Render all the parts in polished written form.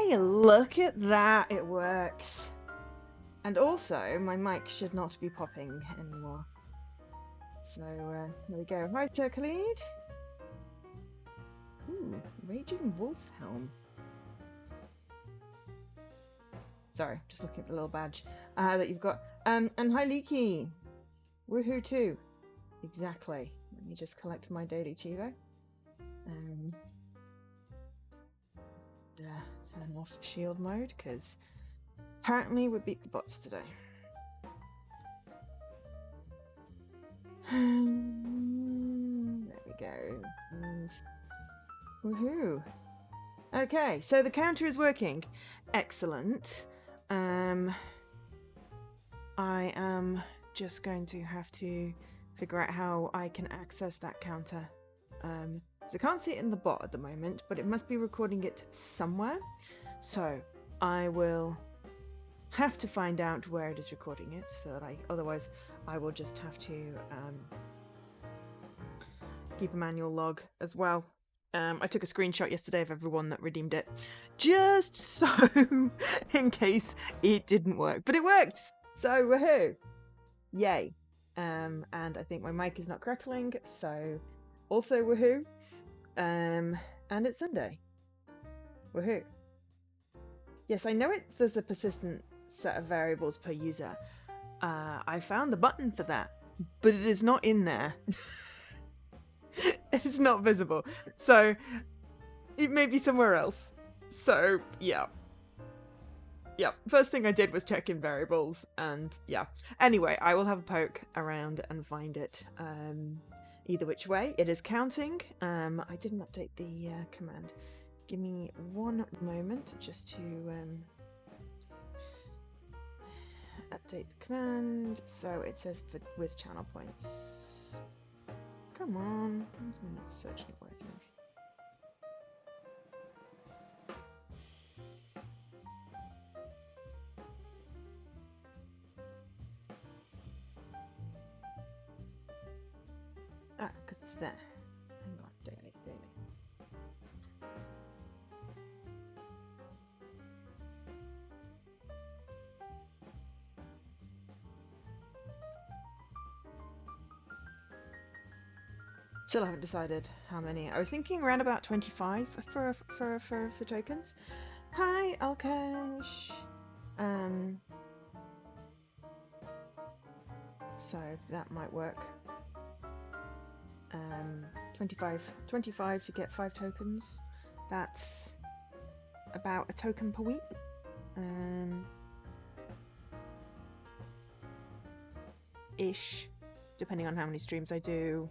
Hey, look at that, it works. And also, my mic should not be popping anymore. So, here we go. Hi, Circlead. Ooh, Raging Wolf Helm. Sorry, just looking at the little badge that you've got. And hi, Leaky. Woohoo too. Exactly. Let me just collect my daily Chivo. Turn off shield mode, because apparently we beat the bots today. There we go. And woohoo. Okay, so the counter is working. Excellent. I am just going to have to figure out how I can access that counter. So I can't see it in the bot at the moment, but it must be recording it somewhere. So I will have to find out where it is recording it, so that otherwise I will just have to keep a manual log as well. I took a screenshot yesterday of everyone that redeemed it, just so in case it didn't work. But it worked! So woohoo! Yay! And I think my mic is not crackling, so also woohoo! And it's Sunday. Woohoo! Yes, I know there's a persistent set of variables per user. I found the button for that, but it is not in there. It's not visible, so it may be somewhere else. So yeah, first thing I did was check in variables, and yeah, anyway, I will have a poke around and find it. Either which way, it is counting. I didn't update the command. Give me one moment just to update the command. So it says with channel points. Come on, why is my search not working? Ah, because it's there. Hang on, daily. Still haven't decided how many. I was thinking around about 25 for tokens. Hi, Alkesh. So that might work. 25 to get 5 tokens. That's about a token per week. Ish, depending on how many streams I do.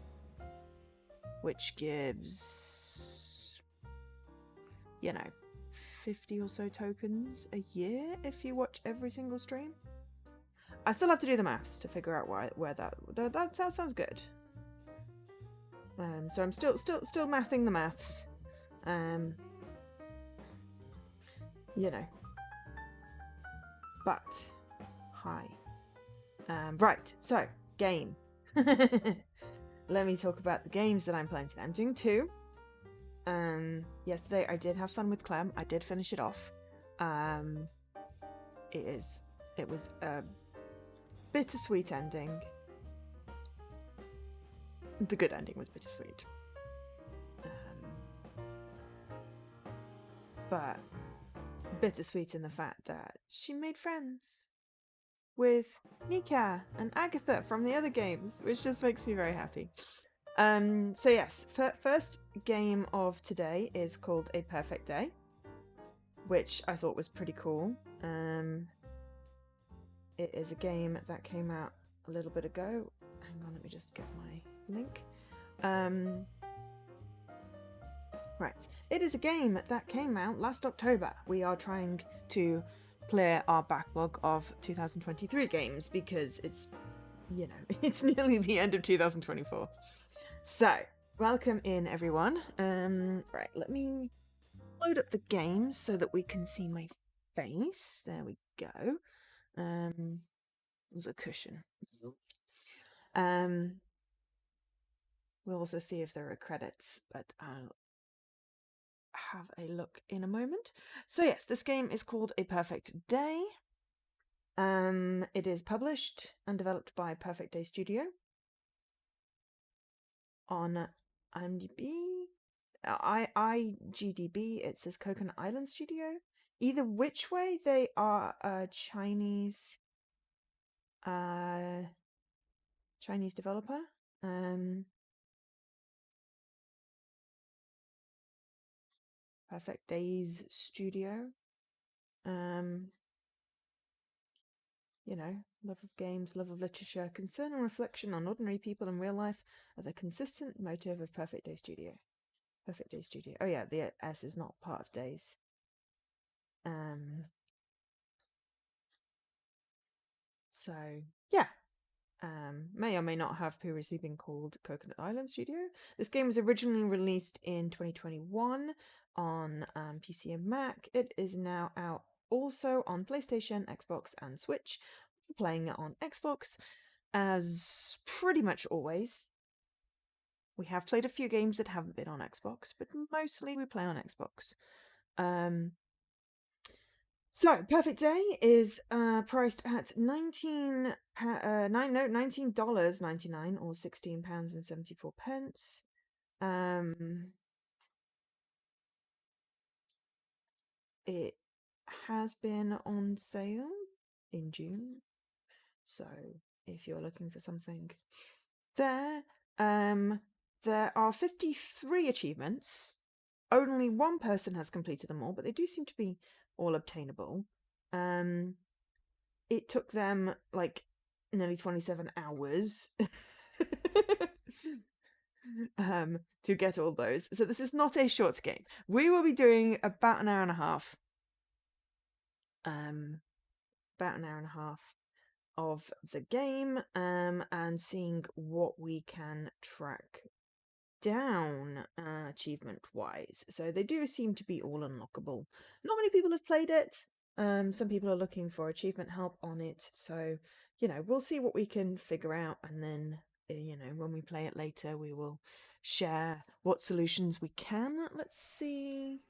Which gives, 50 or so tokens a year if you watch every single stream. I still have to do the maths to figure out where that sounds good. So I'm still mathing the maths. But hi. Right. So game. Let me talk about the games that I'm playing today. I'm doing 2. Yesterday I did have fun with Clem. I did finish it off. It was a bittersweet ending. The good ending was bittersweet. But bittersweet in the fact that she made friends with Nika and Agatha from the other games, which just makes me very happy. So yes, first game of today is called A Perfect Day, which I thought was pretty cool. It is a game that came out a little bit ago. Hang on, let me just get my link. Right, it is a game that came out last October. We are trying to clear our backlog of 2023 games because it's, it's nearly the end of 2024. So, welcome in everyone. Right, let me load up the game so that we can see my face. There we go. There's a cushion. We'll also see if there are credits, but I'll have a look in a moment. So yes, this game is called A Perfect Day. It is published and developed by Perfect Day Studio on IMDb. IGDB, it says Coconut Island Studio. Either which way, they are a Chinese developer. Perfect Days Studio. You know, love of games, love of literature, concern and reflection on ordinary people in real life are the consistent motive of Perfect Day Studio. Perfect Day Studio. Oh yeah, the S is not part of Days. So yeah. May or may not have previously been called Coconut Island Studio. This game was originally released in 2021 on PC and Mac. It is now out also on PlayStation, Xbox, and Switch. We're playing it on Xbox, as pretty much always. We have played a few games that haven't been on Xbox, but mostly we play on Xbox. So, Perfect Day is priced at $19.99 or £16.74. It has been on sale in June, so if you're looking for something there are 53 achievements. Only one person has completed them all, but they do seem to be all obtainable. It took them like nearly 27 hours to get all those. So this is not a short game. We will be doing about an hour and a half. Of the game, and seeing what we can track down achievement wise. So they do seem to be all unlockable. Not many people have played it. Some people are looking for achievement help on it, so we'll see what we can figure out, and then when we play it later we will share what solutions we can. Let's see.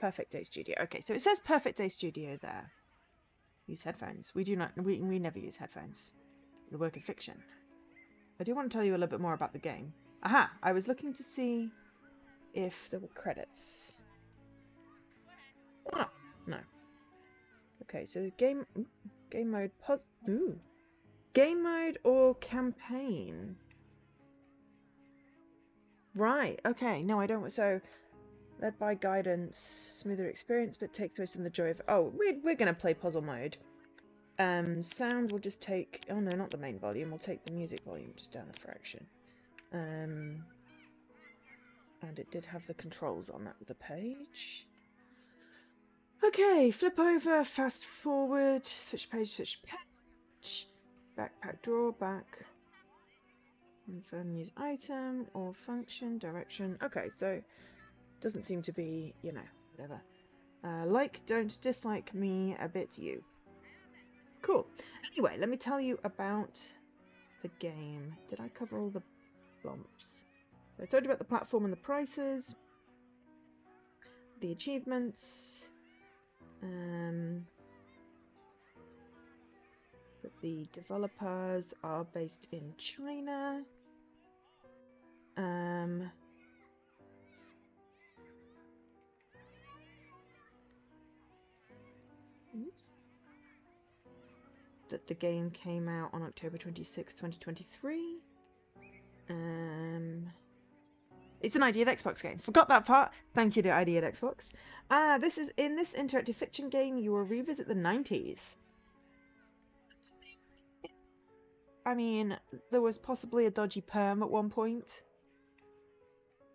Perfect Day Studio. Okay, so it says Perfect Day Studio there. Use headphones. We do not. We never use headphones. The work of fiction. I do want to tell you a little bit more about the game. Aha! I was looking to see if there were credits. Oh, no. Okay, so game mode game mode or campaign. Right. Okay. No, I don't. So, led by guidance, smoother experience, but takes place in the joy of. Oh, we're gonna play puzzle mode. Sound will just take. Oh no, not the main volume. We'll take the music volume just down a fraction. And it did have the controls on the page. Okay, flip over, fast forward, switch page, backpack drawer, back. Confirm use item or function, direction. Okay, so doesn't seem to be, whatever. Like, don't dislike me, a bit you. Cool. Anyway, let me tell you about the game. Did I cover all the bumps? So I told you about the platform and the prices, the achievements, that the developers are based in China. That the game came out on October 26, 2023. It's an ID at Xbox game. Forgot that part. Thank you to ID at Xbox. This is in this interactive fiction game. You will revisit the 90s. I mean, there was possibly a dodgy perm at one point.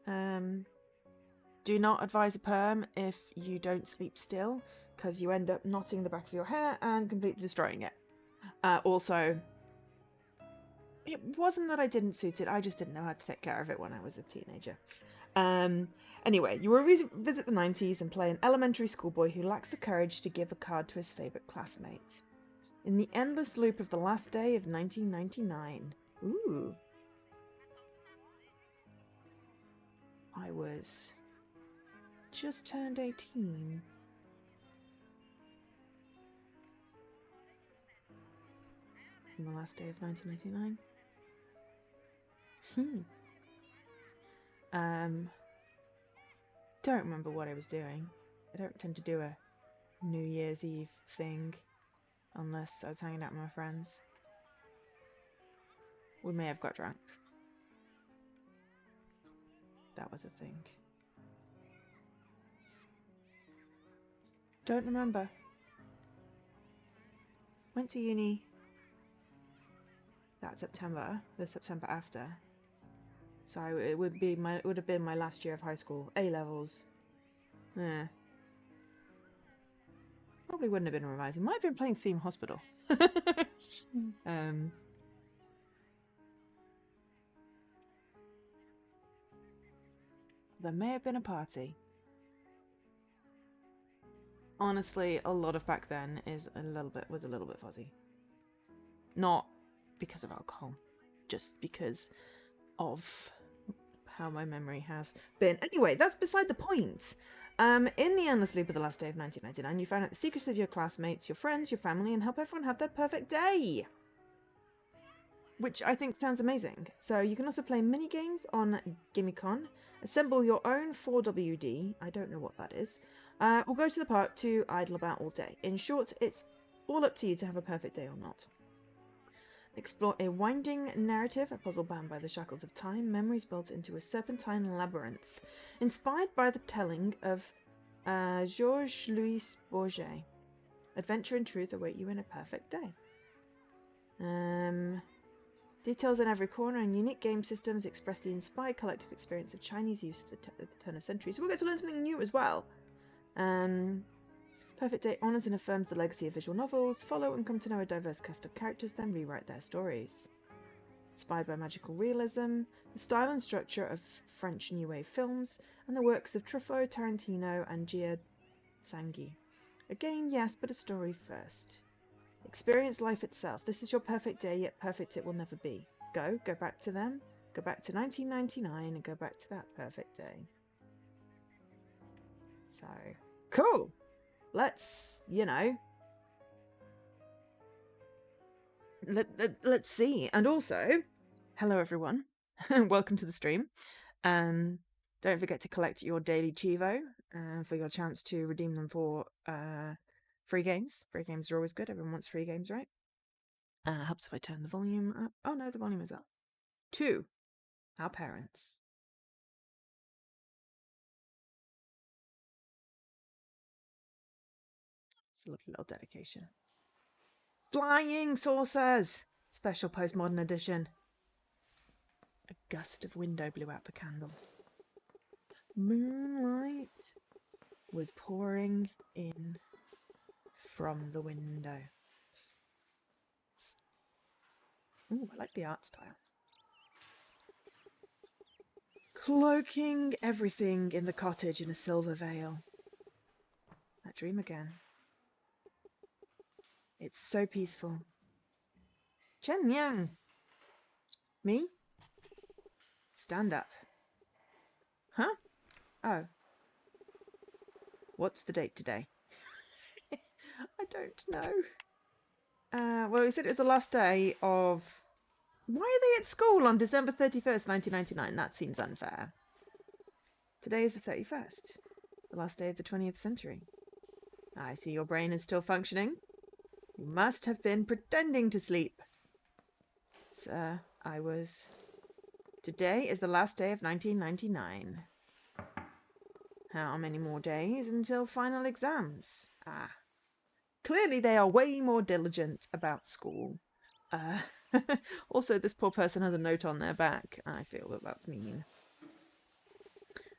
Do not advise a perm if you don't sleep still, because you end up knotting the back of your hair and completely destroying it. Also, it wasn't that I didn't suit it, I just didn't know how to take care of it when I was a teenager. Anyway, you will revisit the 90s and play an elementary schoolboy who lacks the courage to give a card to his favourite classmate. In the endless loop of the last day of 1999. Ooh. I was just turned 18. On the last day of 1999. Don't remember what I was doing. I don't tend to do a New Year's Eve thing unless I was hanging out with my friends. We may have got drunk. That was a thing. Don't remember. Went to uni that September, the September after. So it would have been my last year of high school. A-levels. Probably wouldn't have been revising. Might have been playing Theme Hospital. There may have been a party. Honestly, a lot of back then was a little bit fuzzy. Not because of alcohol, just because of how my memory has been. Anyway, that's beside the point. In the endless loop of the last day of 1999, you found out the secrets of your classmates, your friends, your family, and help everyone have their perfect day. Which I think sounds amazing. So you can also play mini games on GimmyCon, assemble your own 4WD, I don't know what that is, or go to the park to idle about all day. In short, it's all up to you to have a perfect day or not. Explore a winding narrative, a puzzle bound by the shackles of time, memories built into a serpentine labyrinth, inspired by the telling of Georges Louis Bourget. Adventure and truth await you in a perfect day. Details in every corner and unique game systems express the inspired collective experience of Chinese youth at the turn of century. So we'll get to learn something new as well. Perfect Day honours and affirms the legacy of visual novels, follow and come to know a diverse cast of characters, then rewrite their stories. Inspired by magical realism, the style and structure of French New Wave films, and the works of Truffaut, Tarantino, and Gia Tsanghi. A game, yes, but a story first. Experience life itself. This is your perfect day, yet perfect it will never be. Go back to them, go back to 1999, and go back to that perfect day. So, cool! Let's, let's see. And also, hello everyone, welcome to the stream. Don't forget to collect your daily Chivo for your chance to redeem them for free games. Free games are always good. Everyone wants free games, right? Helps if I turn the volume up. Oh no, the volume is up. 2. Our parents. It's a lovely little dedication. Flying saucers! Special postmodern edition. A gust of window blew out the candle. Moonlight was pouring in from the window. Ooh, I like the art style. Cloaking everything in the cottage in a silver veil. That dream again. It's so peaceful. Chen Yang. Me? Stand up. Huh? Oh. What's the date today? I don't know. Well, we said it was the last day of... Why are they at school on December 31st, 1999? That seems unfair. Today is the 31st. The last day of the 20th century. I see your brain is still functioning. You must have been pretending to sleep. Sir, I was... Today is the last day of 1999. How many more days until final exams? Ah. Clearly they are way more diligent about school. Also, this poor person has a note on their back. I feel that that's mean.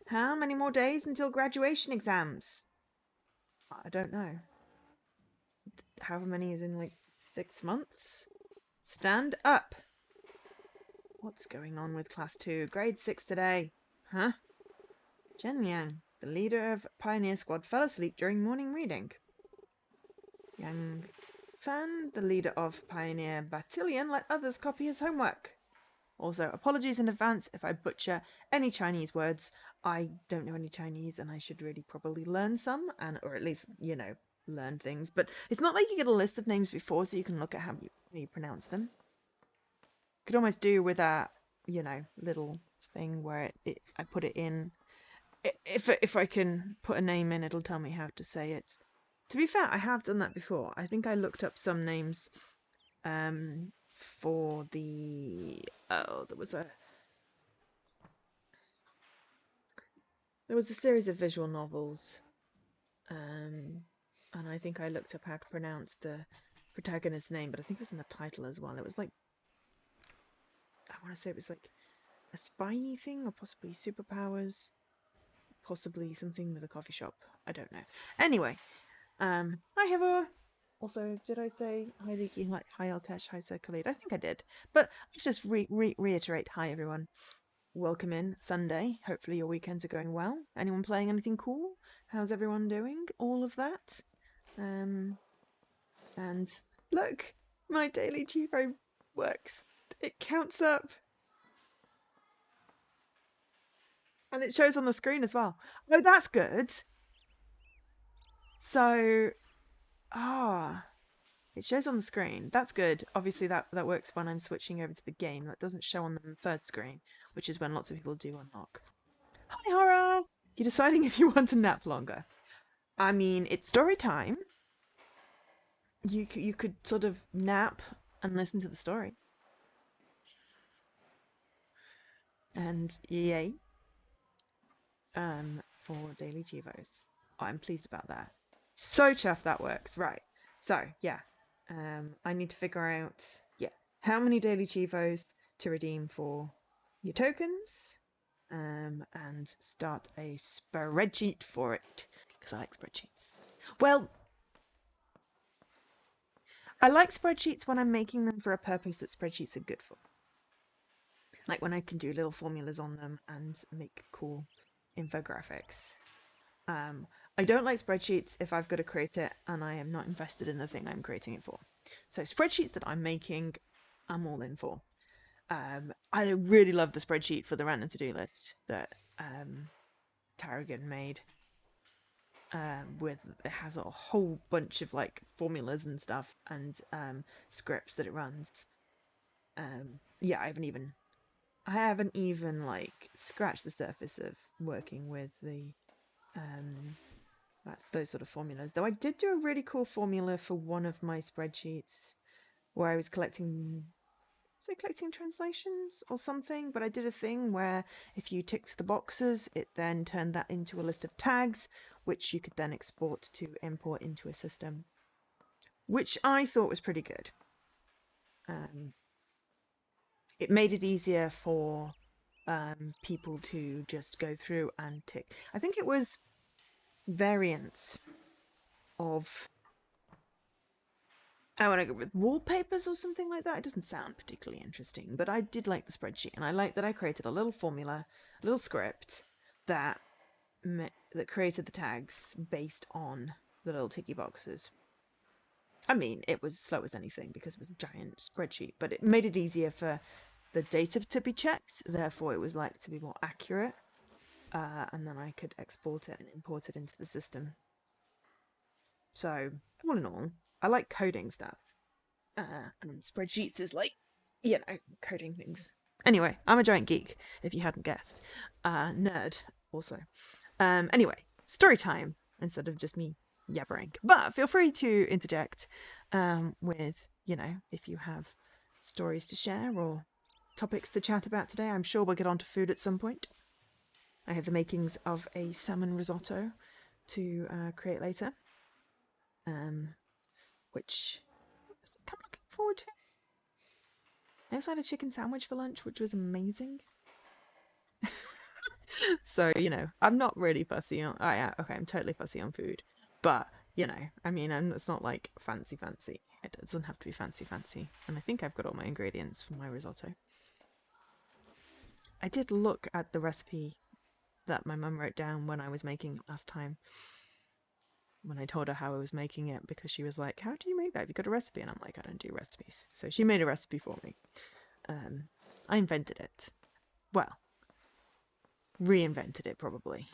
How many more days until graduation exams? I don't know. However many is in, like, 6 months? Stand up! What's going on with Class 2? Grade 6 today. Huh? Chen Yang, the leader of Pioneer Squad, fell asleep during morning reading. Yang Fan, the leader of Pioneer Battalion, let others copy his homework. Also, apologies in advance if I butcher any Chinese words. I don't know any Chinese and I should really probably learn some, or at least, learn things. But it's not like you get a list of names before so you can look at how you pronounce them. Could almost do with that, little thing where I put it in. If I can put a name in, it'll tell me how to say it. To be fair, I have done that before. I think I looked up some names for there was a series of visual novels, and I think I looked up how to pronounce the protagonist's name, but I think it was in the title as well. It was like, I want to say it was like a spy thing, or possibly superpowers, possibly something with a coffee shop. I don't know. Anyway, hi Heather. Also, did I say hi Leaky, hi Alkesh, hi Sir Khalid? I think I did. But let's just reiterate hi everyone. Welcome in Sunday. Hopefully your weekends are going well. Anyone playing anything cool? How's everyone doing? All of that. And look, my daily cheapo works. It counts up. And it shows on the screen as well. Oh, that's good. So, it shows on the screen. That's good. Obviously, that works when I'm switching over to the game. That doesn't show on the first screen, which is when lots of people do unlock. Hi, Hora! You're deciding if you want to nap longer. I mean, it's story time. You could sort of nap and listen to the story. And yay. For daily Chivos. I'm pleased about that. So chuffed that works. Right. So, yeah. I need to figure out, how many daily Chivos to redeem for your tokens. And start a spreadsheet for it. Because I like spreadsheets. Well, I like spreadsheets when I'm making them for a purpose that spreadsheets are good for. Like when I can do little formulas on them and make cool infographics. I don't like spreadsheets if I've got to create it and I am not invested in the thing I'm creating it for. So spreadsheets that I'm making, I'm all in for. I really love the spreadsheet for the random to-do list that Tarragon made. It has a whole bunch of like formulas and stuff and scripts that it runs. I haven't even like scratched the surface of working with the those sort of formulas. Though I did do a really cool formula for one of my spreadsheets where I was collecting translations or something, but I did a thing where if you ticked the boxes, it then turned that into a list of tags, which you could then export to import into a system, which I thought was pretty good. It made it easier for people to just go through and tick. I think it was variants of, I want to go with wallpapers or something like that. It doesn't sound particularly interesting, but I did like the spreadsheet, and I like that I created a little formula, a little script that created the tags based on the little ticky boxes. I mean, it was slow as anything because it was a giant spreadsheet, but it made it easier for the data to be checked. Therefore, it was likely to be more accurate. And then I could export it and import it into the system. So, all in all, I like coding stuff. And spreadsheets is like, coding things. Anyway, I'm a giant geek, if you hadn't guessed. Nerd, also. Anyway, story time, instead of just me yabbering. But feel free to interject with, if you have stories to share or topics to chat about today. I'm sure we'll get on to food at some point. I have the makings of a salmon risotto to create later, which I think I'm looking forward to. I also had a chicken sandwich for lunch, which was amazing. So, I'm not really fussy on... I'm totally fussy on food. But, it's not like fancy. It doesn't have to be fancy. And I think I've got all my ingredients for my risotto. I did look at the recipe that my mum wrote down when I was making it last time. When I told her how I was making it, because she was like, how do you make that? Have you got a recipe? And I'm like, I don't do recipes. So she made a recipe for me. I invented it. Well, reinvented it, probably.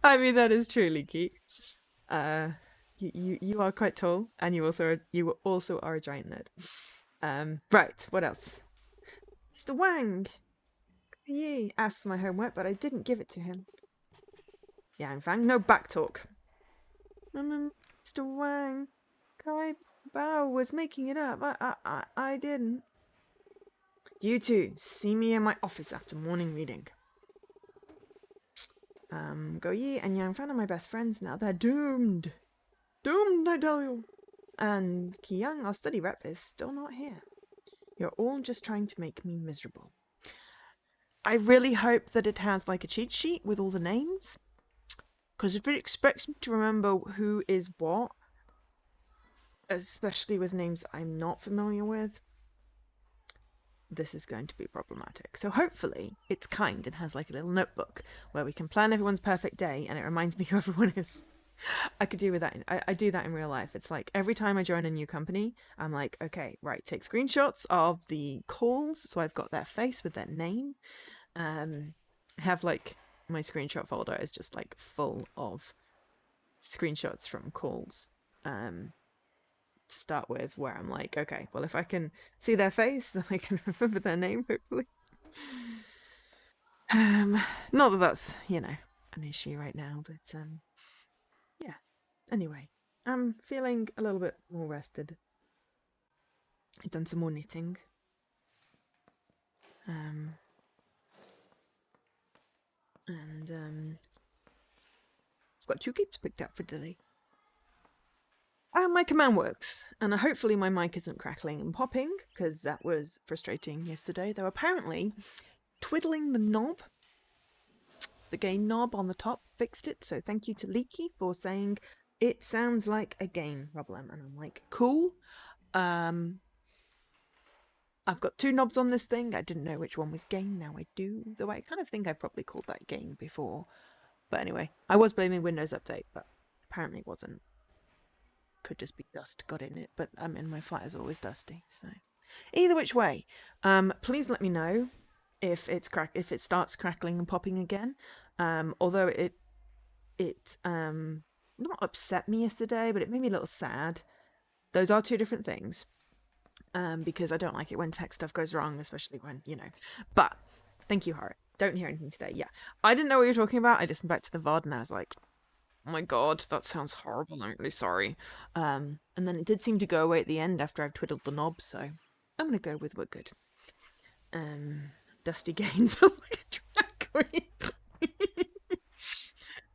I mean, that is truly cute. You are quite tall, and you also are a giant nerd. Right. What else? Mr. Wang. He asked for my homework, but I didn't give it to him. Yang Fang, no back talk. Mr. Wang, Kai Bao was making it up. I didn't. You two, see me in my office after morning reading. Go Yi and Yang Fan are my best friends now. They're doomed. Doomed, I tell you. And Qiyang, our study rep, is still not here. You're all just trying to make me miserable. I really hope that it has like a cheat sheet with all the names. Because if it expects me to remember who is what, especially with names I'm not familiar with, this is going to be problematic. So hopefully it's kind and has like a little notebook where we can plan everyone's perfect day and it reminds me who everyone is. I could do with that. I do that in real life. It's like every time I join a new company, I'm like, okay, right, take screenshots of the calls. So I've got their face with their name. Have like my screenshot folder is just like full of screenshots from calls. To start with, where I'm like, okay, well, if I can see their face, then I can remember their name, hopefully. Not that that's, an issue right now, but yeah. Anyway, I'm feeling a little bit more rested. I've done some more knitting. And I've got 2 keeps picked up for today. My command works, and hopefully my mic isn't crackling and popping, because that was frustrating yesterday, though apparently twiddling the knob, the gain knob on the top, fixed it, so thank you to Leaky for saying it sounds like a gain problem, and I'm like, cool. I've got 2 knobs on this thing. I didn't know which one was gain, now I do, though I kind of think I probably called that gain before. But anyway, I was blaming Windows Update, but apparently it wasn't. Could just be dust got in it, but my flat is always dusty, so either which way, please let me know if it starts crackling and popping again. Although it not upset me yesterday, but it made me a little sad. Those are 2 different things. Because I don't like it when tech stuff goes wrong, especially when, But thank you, Harriet. Don't hear anything today. Yeah. I didn't know what you were talking about. I listened back to the VOD and I was like, oh my god, that sounds horrible. I'm really sorry. And then it did seem to go away at the end after I've twiddled the knob, so I'm going to go with we're good. Dusty Gain sounds like a drag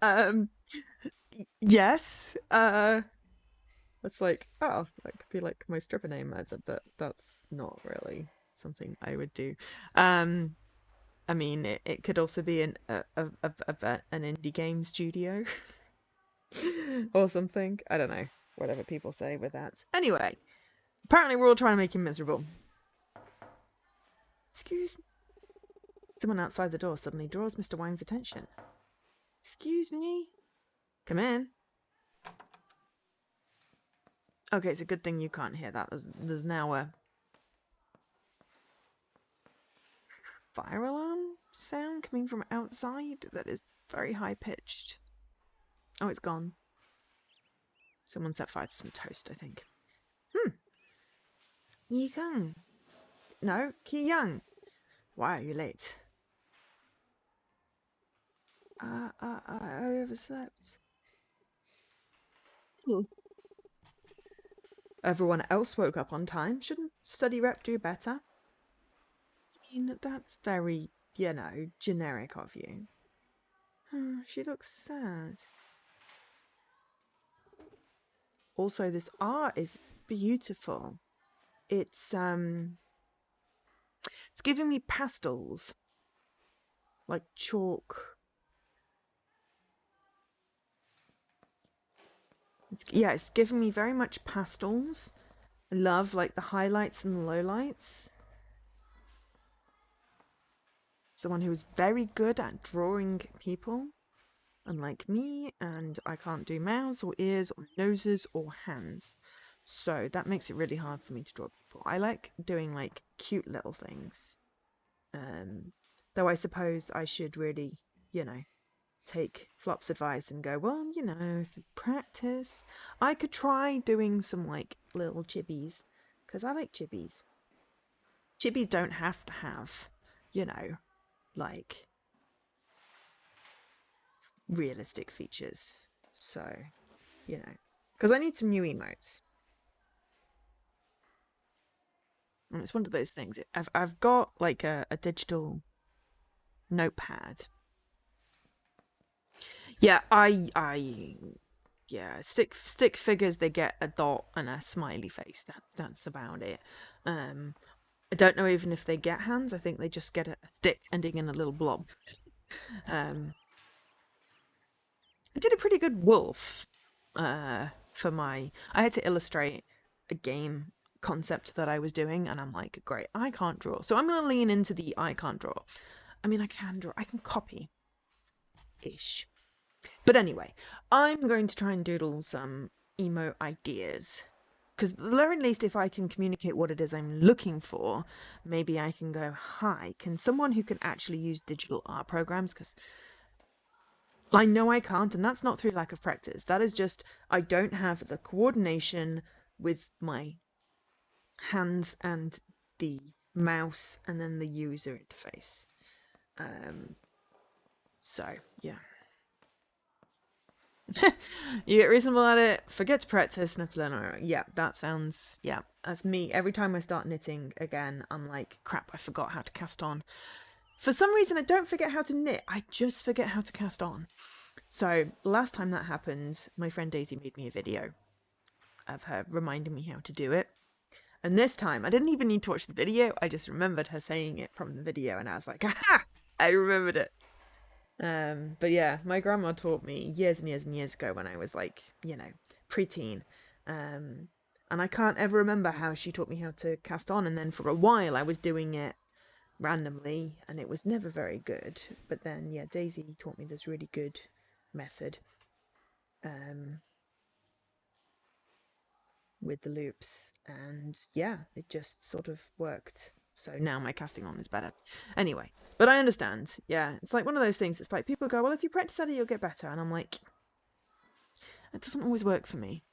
queen. Yes. It's like, oh, that could be like my stripper name. I said that's not really something I would do. I mean, it could also be an indie game studio or something. I don't know. Whatever people say with that. Anyway, apparently we're all trying to make him miserable. Excuse me. Someone outside the door suddenly draws Mr. Wang's attention. Excuse me. Come in. Okay, it's a good thing you can't hear that. There's now a fire alarm sound coming from outside that is very high pitched. Oh, it's gone. Someone set fire to some toast, I think. Yikang. No, Qiyang. Why are you late? I overslept. Everyone else woke up on time. Shouldn't study rep do better? I mean, that's very, generic of you. She looks sad. Also, this art is beautiful. It's giving me pastels. Like chalk. It's giving me very much pastels. I love like the highlights and the lowlights. Someone who is very good at drawing people. unlike me, and I can't do mouths or ears or noses or hands. So that makes it really hard for me to draw people. I like doing like cute little things. Though I suppose I should really, take Flop's advice and go, well, if you practice, I could try doing some like little chibis, because I like chibis. Chibis don't have to have, like realistic features. So, because I need some new emotes. And it's one of those things. I've got like a digital notepad. Yeah, yeah, stick figures. They get a dot and a smiley face. That's about it. I don't know even if they get hands. I think they just get a stick ending in a little blob. I did a pretty good wolf. For my, I had to illustrate a game concept that I was doing, and I'm like, great, I can't draw, so I'm gonna lean into the I can't draw. I mean, I can draw. I can copy, ish. But anyway, I'm going to try and doodle some emo ideas. Because at the very least, if I can communicate what it is I'm looking for, maybe I can go, hi, can someone who can actually use digital art programs? Because I know I can't, and that's not through lack of practice. That is just, I don't have the coordination with my hands and the mouse and then the user interface. So, yeah. You get reasonable at it, forget to practice, never learn. Yeah, that sounds, yeah, that's me. Every time I start knitting again, I'm like, crap, I forgot how to cast on. For some reason, I don't forget how to knit, I just forget how to cast on. So, last time that happened, my friend Daisy made me a video of her reminding me how to do it. And this time, I didn't even need to watch the video, I just remembered her saying it from the video, and I was like, aha! I remembered it. But yeah, my grandma taught me years and years and years ago when I was like, preteen. And I can't ever remember how she taught me how to cast on. And then for a while I was doing it randomly and it was never very good. But then, yeah, Daisy taught me this really good method with the loops. And yeah, it just sort of worked. So now my casting on is better. Anyway, but I understand. Yeah, it's like one of those things. It's like people go, well, if you practice at it, you'll get better. And I'm like, it doesn't always work for me.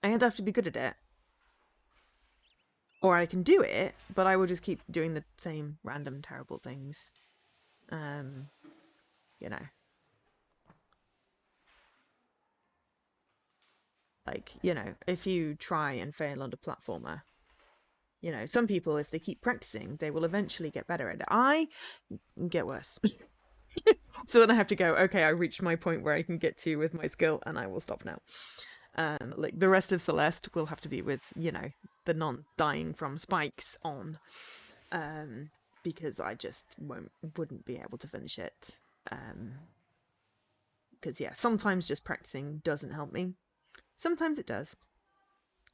I either have to be good at it, or I can do it, but I will just keep doing the same random terrible things. You know. Like, if you try and fail on a platformer, some people, if they keep practicing, they will eventually get better at it. I get worse. So then I have to go, okay, I reached my point where I can get to with my skill and I will stop now. Like the rest of Celeste will have to be with, the non-dying from spikes on. Because I just wouldn't be able to finish it. Because, yeah, sometimes just practicing doesn't help me. Sometimes it does.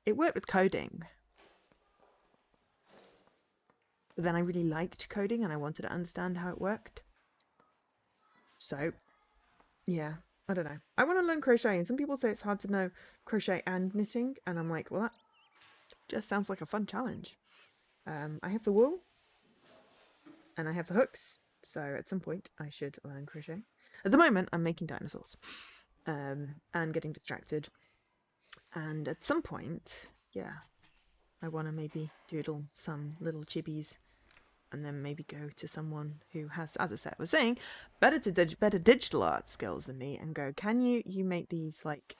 It worked with coding. But then I really liked coding and I wanted to understand how it worked. So, yeah, I don't know. I want to learn crochet, and some people say it's hard to know crochet and knitting, and I'm like, well, that just sounds like a fun challenge. I have the wool, and I have the hooks, so at some point I should learn crochet. At the moment, I'm making dinosaurs, and getting distracted. And at some point, yeah, I want to maybe doodle some little chibis and then maybe go to someone who has, as I said, was saying, better digital art skills than me and go, can you make these like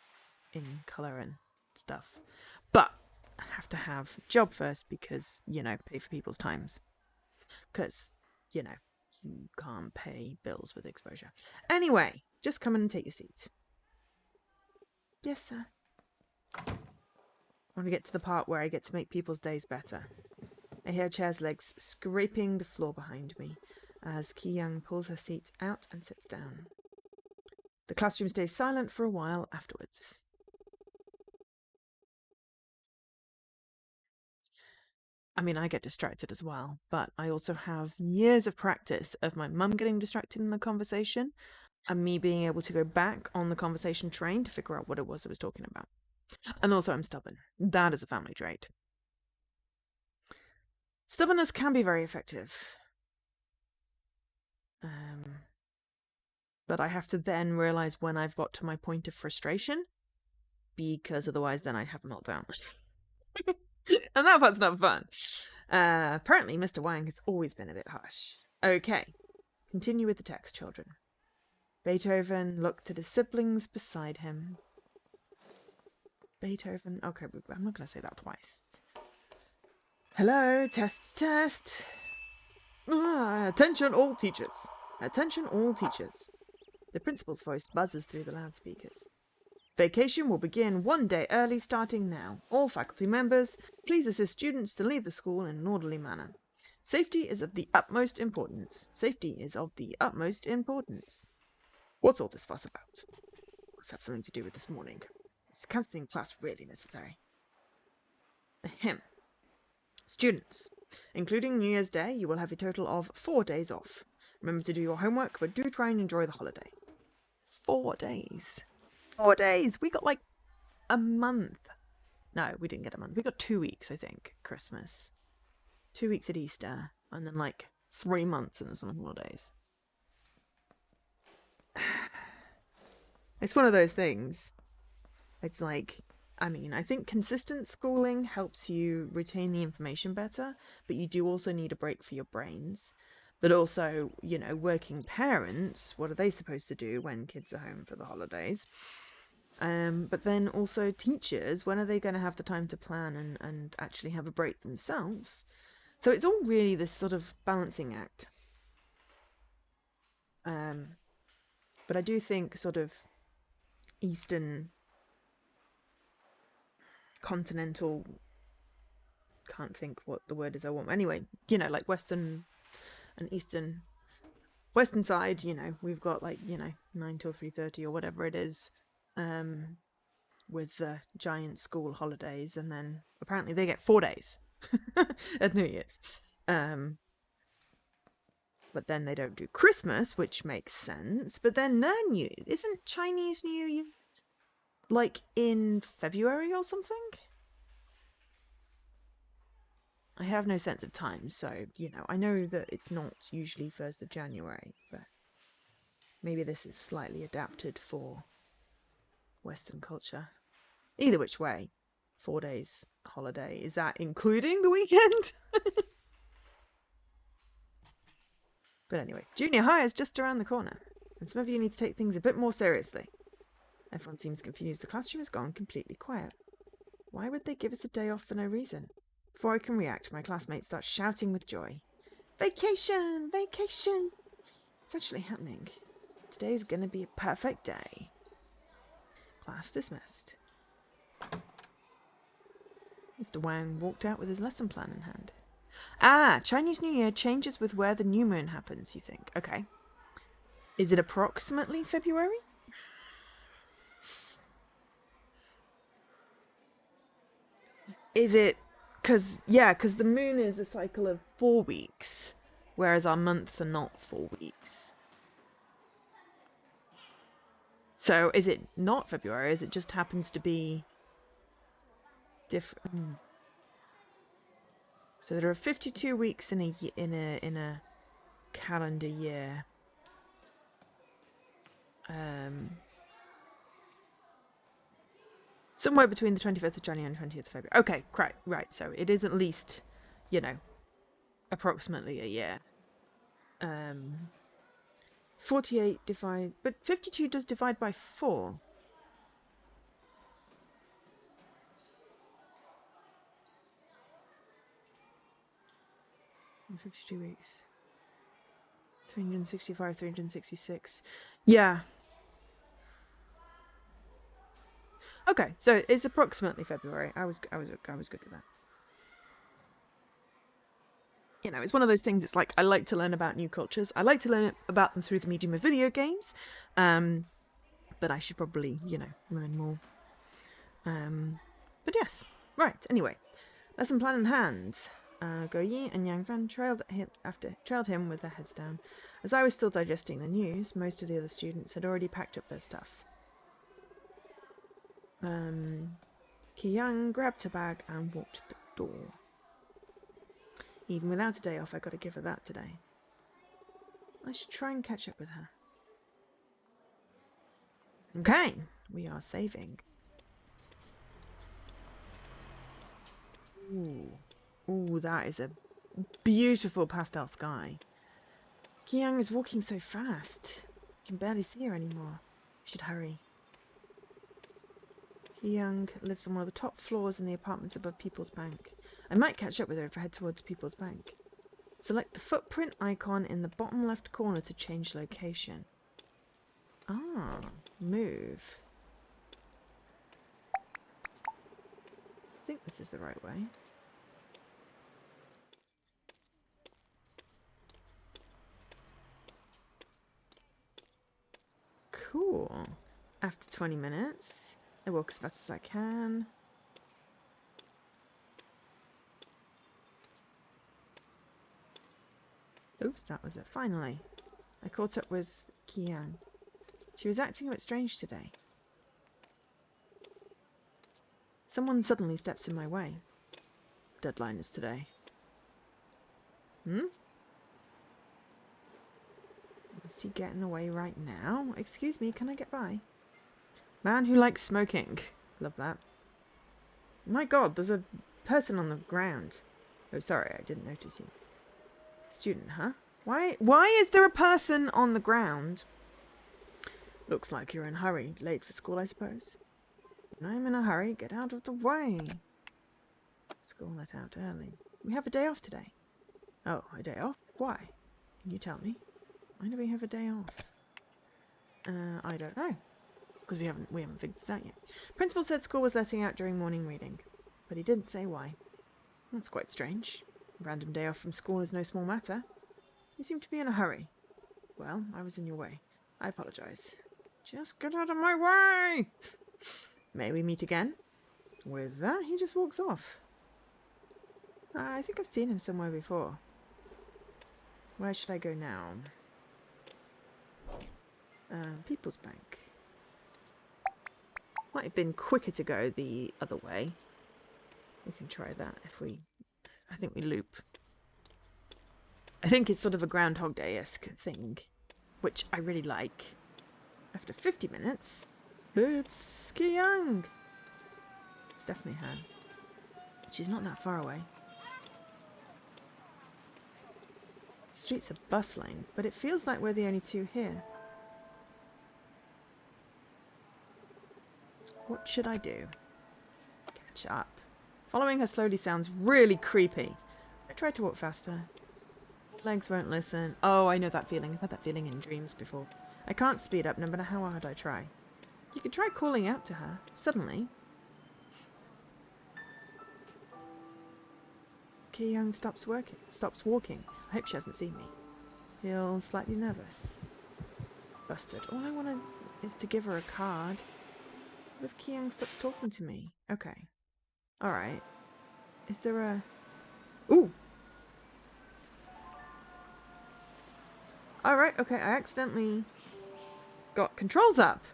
in color and stuff? But I have to have a job first because, pay for people's times. Because, you can't pay bills with exposure. Anyway, just come in and take your seat. Yes, sir. I want to get to the part where I get to make people's days better. I hear Chair's legs scraping the floor behind me as Ki Young pulls her seat out and sits down. The classroom stays silent for a while afterwards. I mean, I get distracted as well, but I also have years of practice of my mum getting distracted in the conversation. and me being able to go back on the conversation train to figure out what it was I was talking about. And also, I'm stubborn. That is a family trait. Stubbornness can be very effective. But I have to then realize when I've got to my point of frustration, because otherwise then I have a meltdown. And that part's not fun. Apparently, Mr. Wang has always been a bit harsh. Okay, continue with the text, children. Beethoven looked at his siblings beside him. Beethoven... Okay, I'm not going to say that twice. Hello, test. Attention all teachers. Attention all teachers. The principal's voice buzzes through the loudspeakers. Vacation will begin 1 day early starting now. All faculty members, please assist students to leave the school in an orderly manner. Safety is of the utmost importance. Safety is of the utmost importance. What's all this fuss about? Must have something to do with this morning. Is cancelling class really necessary? Ahem. Students, including New Year's Day, you will have a total of 4 days off. Remember to do your homework, but do try and enjoy the holiday. 4 days. 4 days. We got like a month. No, we didn't get a month. We got 2 weeks, I think. Christmas. 2 weeks at Easter. And then like 3 months in the summer holidays. It's one of those things. It's like, I mean, I think consistent schooling helps you retain the information better, but you do also need a break for your brains. But also, you know, working parents, what are they supposed to do when kids are home for the holidays? But then also teachers, when are they going to have the time to plan and actually have a break themselves? So it's all really this sort of balancing act. But I do think sort of Eastern, continental, can't think what the word is I want. Anyway, you know, like Western and Eastern, Western side, you know, we've got like, you know, 9 till 3:30 or whatever it is, with the giant school holidays, and then apparently they get 4 days at New Year's. But then they don't do Christmas, which makes sense. But then isn't Chinese New Year like in February or something? I have no sense of time, so, you know, I know that it's not usually 1st of January, but maybe this is slightly adapted for Western culture. Either which way, 4 days holiday. Is that including the weekend? But anyway, junior high is just around the corner, and some of you need to take things a bit more seriously. Everyone seems confused. The classroom has gone completely quiet. Why would they give us a day off for no reason? Before I can react, my classmates start shouting with joy. Vacation! Vacation! It's actually happening. Today's gonna be a perfect day. Class dismissed. Mr. Wang walked out with his lesson plan in hand. Chinese New Year changes with where the new moon happens, you think? Okay. Is it approximately February? Is it... Because the moon is a cycle of 4 weeks, whereas our months are not 4 weeks. So is it not February? Is it just happens to be different? So there are 52 weeks in a calendar year. Somewhere between the 21st of January and 20th of February. Okay, right. So it is at least, you know, approximately a year. 48 divide... But 52 does divide by 4. In 52 weeks. 365, 366. Yeah. Okay, so it's approximately February. I was good with that. You know, it's one of those things. It's like I like to learn about new cultures. I like to learn about them through the medium of video games. But I should probably, you know, learn more. But yes, right. Anyway, lesson plan in hand. Go Yi and Yang Fan trailed him with their heads down. As I was still digesting the news, most of the other students had already packed up their stuff. Ki Yang grabbed her bag and walked to the door. Even without a day off, I gotta give her that today. I should try and catch up with her. Okay, we are saving. Ooh, that is a beautiful pastel sky. Ki Yang is walking so fast. I can barely see her anymore. We should hurry. Ki Yang lives on one of the top floors in the apartments above People's Bank. I might catch up with her if I head towards People's Bank. Select the footprint icon in the bottom left corner to change location. Ah, move. I think this is the right way. Cool. After 20 minutes, I walk as fast as I can. Oops, that was it. Finally, I caught up with Ki Yang. She was acting a bit strange today. Someone suddenly steps in my way. Deadline is today. Is he getting away right now? Excuse me, can I get by? Man who likes smoking. Love that. My god, there's a person on the ground. Oh, sorry, I didn't notice you. Student, huh? Why is there a person on the ground? Looks like you're in a hurry. Late for school, I suppose. When I'm in a hurry, get out of the way. School let out early. We have a day off today. Oh, a day off? Why? Can you tell me? Why do we have a day off? I don't know. Because we haven't figured this out yet. Principal said school was letting out during morning reading, but he didn't say why. That's quite strange. A random day off from school is no small matter. You seem to be in a hurry. Well, I was in your way. I apologise. Just get out of my way! May we meet again? Where's that? He just walks off. I think I've seen him somewhere before. Where should I go now? People's Bank. Might have been quicker to go the other way. We can try that if we... I think we loop. I think it's sort of a Groundhog Day-esque thing, which I really like. After 50 minutes, it's Ki Yang. It's definitely her. She's not that far away. The streets are bustling, but it feels like we're the only two here. What should I do? Catch up. Following her slowly sounds really creepy. I tried to walk faster. Legs won't listen. Oh, I know that feeling. I've had that feeling in dreams before. I can't speed up no matter how hard I try. You could try calling out to her. Suddenly. Ki Yang stops walking. I hope she hasn't seen me. Feel slightly nervous. Busted. All I want is to give her a card. What if Ki Yang stops talking to me? Okay. Alright. Is there a... Ooh! Alright, okay, I accidentally got controls up.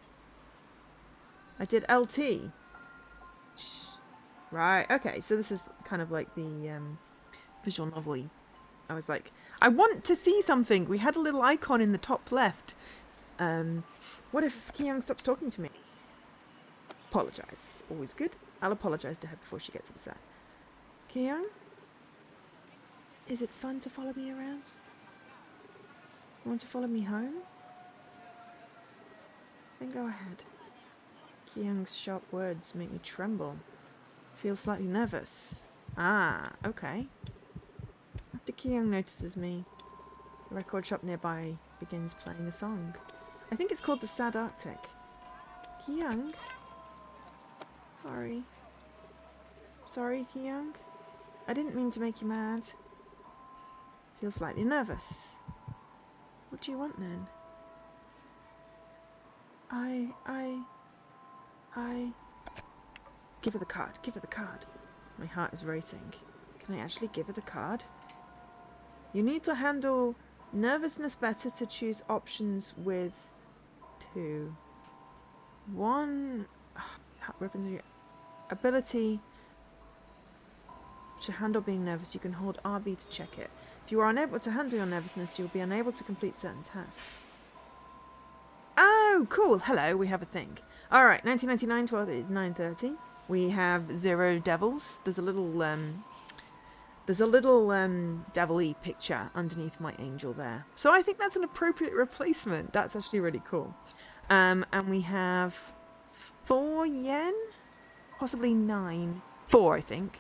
I did LT. Right, okay, so this is kind of like the visual novel-y. I was like, I want to see something. We had a little icon in the top left. What if Ki Yang stops talking to me? Apologise. Always good. I'll apologise to her before she gets upset. Ki Yang? Is it fun to follow me around? Want to follow me home? Then go ahead. Ki Yang's sharp words make me tremble. Feel slightly nervous. Ah, okay. After Ki Yang notices me, the record shop nearby begins playing a song. I think it's called The Sad Arctic. Ki Yang? Sorry. Sorry, Ki Yang? I didn't mean to make you mad. Feel slightly nervous. What do you want then? I... Give her the card. Give her the card. My heart is racing. Can I actually give her the card? You need to handle nervousness better to choose options with 2. 1 weapons of your ability to handle being nervous. You can hold RB to check it. If you are unable to handle your nervousness, you'll be unable to complete certain tasks. Oh, cool. Hello, we have a thing. All right, 1999, 12 is 9:30. We have 0 devils. There's a little devil-y picture underneath my angel there. So I think that's an appropriate replacement. That's actually really cool. And we have 4 yen, possibly 9. 4, I think.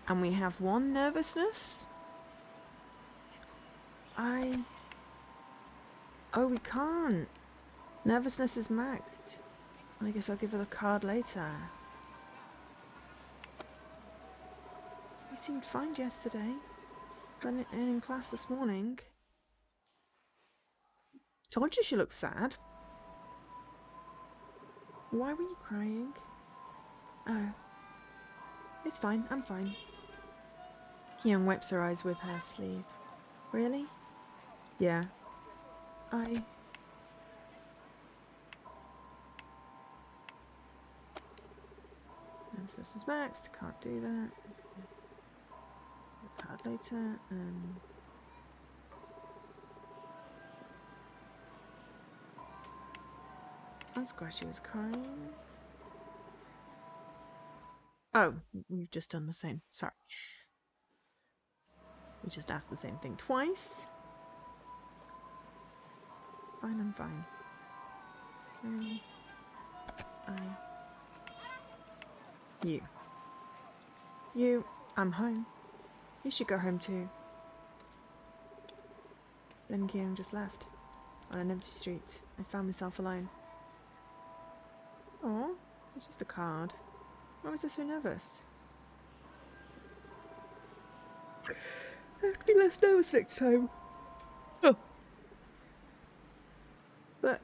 And we have 1 nervousness. Oh, we can't. Nervousness is maxed. I guess I'll give her the card later. You seemed fine yesterday. But in class this morning. Told you she looked sad. Why were you crying? Oh. It's fine, I'm fine. Kyung wipes her eyes with her sleeve. Really? Yeah. Nervousness is maxed, can't do that. Card later, ask why she was crying. Oh, we've just done the same. Sorry. We just asked the same thing twice. It's fine, I'm fine. You, I'm home. You should go home too. Then Kyung just left. On an empty street. I found myself alone. Aw, it's just a card. Why was I so nervous? I have to be less nervous next time. Oh. But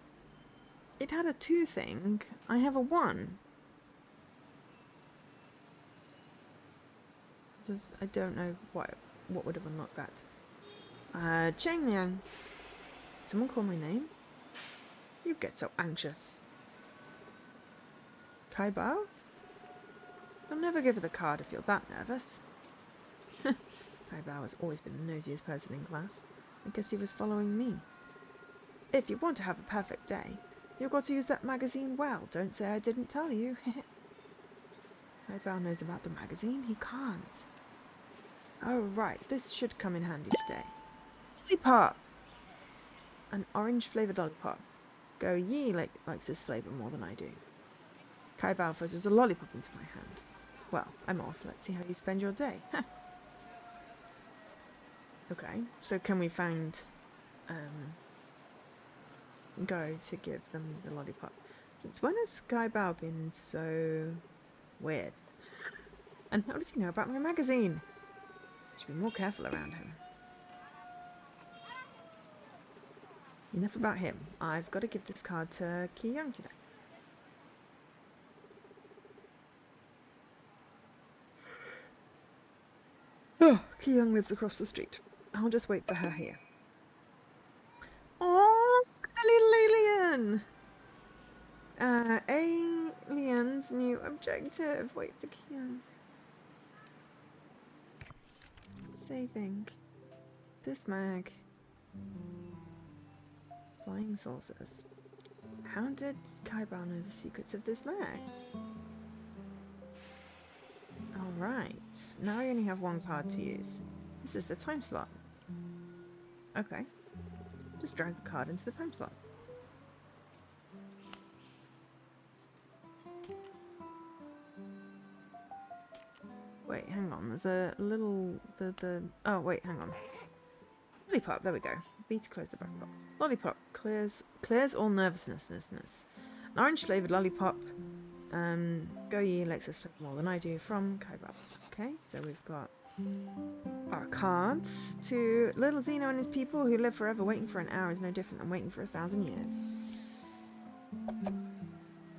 it had a 2 thing. I have a 1. I don't know what would have unlocked that. Cheng Liang. Someone call my name? You get so anxious. Kai Bao? I'll never give her the card if you're that nervous. Kai Bao has always been the nosiest person in class. I guess he was following me. If you want to have a perfect day, you've got to use that magazine well. Don't say I didn't tell you. Kai Bao knows about the magazine. He can't. Oh, right. This should come in handy today. Lollipop! An orange-flavoured lollipop. Go Yi likes this flavour more than I do. Kai Bao throws a lollipop into my hand. Well, I'm off. Let's see how you spend your day. Okay, so can we find Go to give them the lollipop? Since when has Kai Bao been so weird? And how does he know about my magazine? Should be more careful around him. Enough about him. I've got to give this card to Ki Young today. Oh, Ki Young lives across the street. I'll just wait for her here. Oh, a little alien! Alien's new objective. Wait for Ki Young. Saving. This mag. Flying saucers. How did Kai Bao know the secrets of this mag? Alright, now I only have 1 card to use. This is the time slot. Okay. Just drag the card into the time slot. Wait, hang on. There's a little... Oh, wait, hang on. Lollipop, there we go. B to close the back door. Lollipop clears all nervousness. An orange-flavoured lollipop. Go Yi likes this flavour more than I do from Kai Bao. Okay, so we've got our cards. To little Zeno and his people who live forever. Waiting for an hour is no different than waiting for 1,000 years.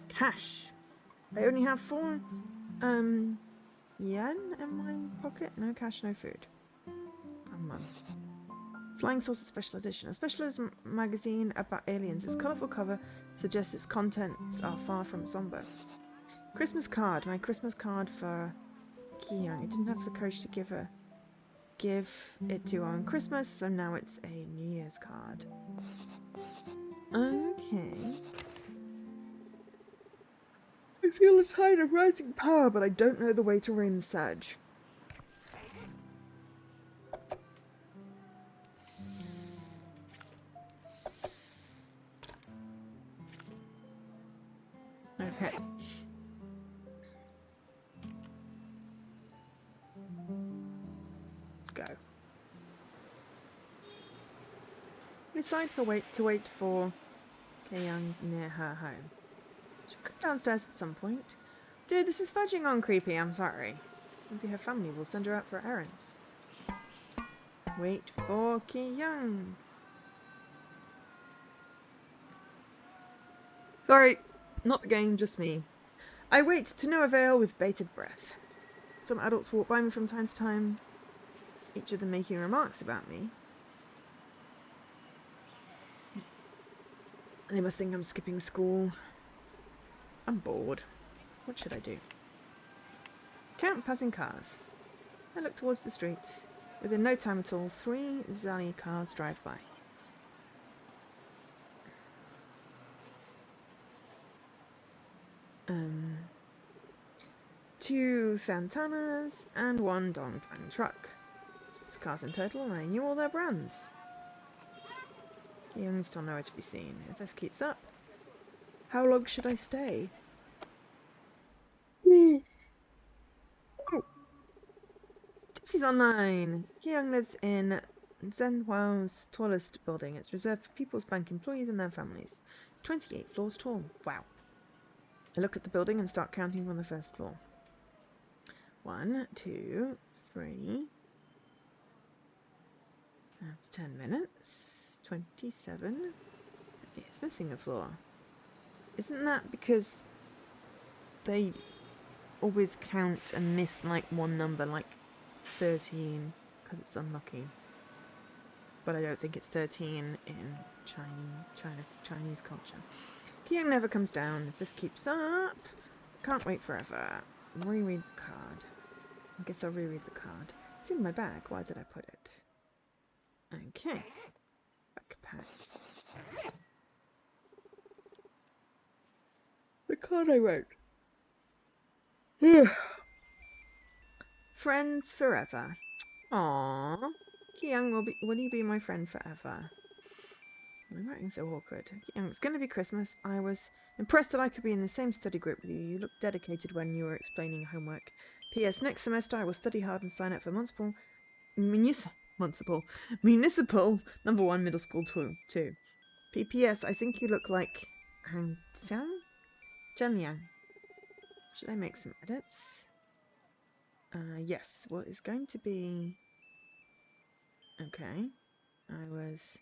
Cash. I only have 4 yen in my pocket. No cash, no food. Mum. Flying Saucer Special Edition. A special magazine about aliens. Its colourful cover suggests its contents are far from somber. Christmas card. My Christmas card for Ki-young. I didn't have the courage to give it to her on Christmas, so now it's a New Year's card. Okay. I feel a tide of rising power, but I don't know the way to rein the surge. Okay. Go. We decide to wait for Ki-young near her home. She'll come downstairs at some point. Dude, this is fudging on creepy, I'm sorry. Maybe her family will send her out for errands. Wait for Ki-young. Sorry, not the game, just me. I wait to no avail with bated breath. Some adults walk by me from time to time, each of them making remarks about me. They must think I'm skipping school. I'm bored. What should I do? Count passing cars. I look towards the street. Within no time at all, 3 Zali cars drive by. Two Santanas and 1 Dongfang truck. 6 cars in total, and I knew all their brands. Ki-young is still nowhere to be seen. If this keeps up, how long should I stay? Oh. She's online. Ki-young lives in Zhenhuao's tallest building. It's reserved for People's Bank employees and their families. It's 28 floors tall. Wow. I look at the building and start counting from the first floor. 1, 2, 3. That's 10 minutes. 27. It's missing a floor. Isn't that because they always count and miss like one number, like 13, because it's unlucky? But I don't think it's 13 in Chinese culture. Ki-young never comes down. If this keeps up, can't wait forever. Reread the card. I guess I'll reread the card. It's in my bag. Why did I put it? Okay. Backpack. The card I wrote. Friends forever. Aww. Ki-young, will you be my friend forever? My writing's so awkward. Ki-young, it's going to be Christmas. I was impressed that I could be in the same study group with you. You looked dedicated when you were explaining homework. P.S. Next semester I will study hard and sign up for municipal number 1 middle school 2. P.P.S. I think you look like Han Xiang? Zhenliang. Should I make some edits? Yes. Well, it's going to be... Okay. I was...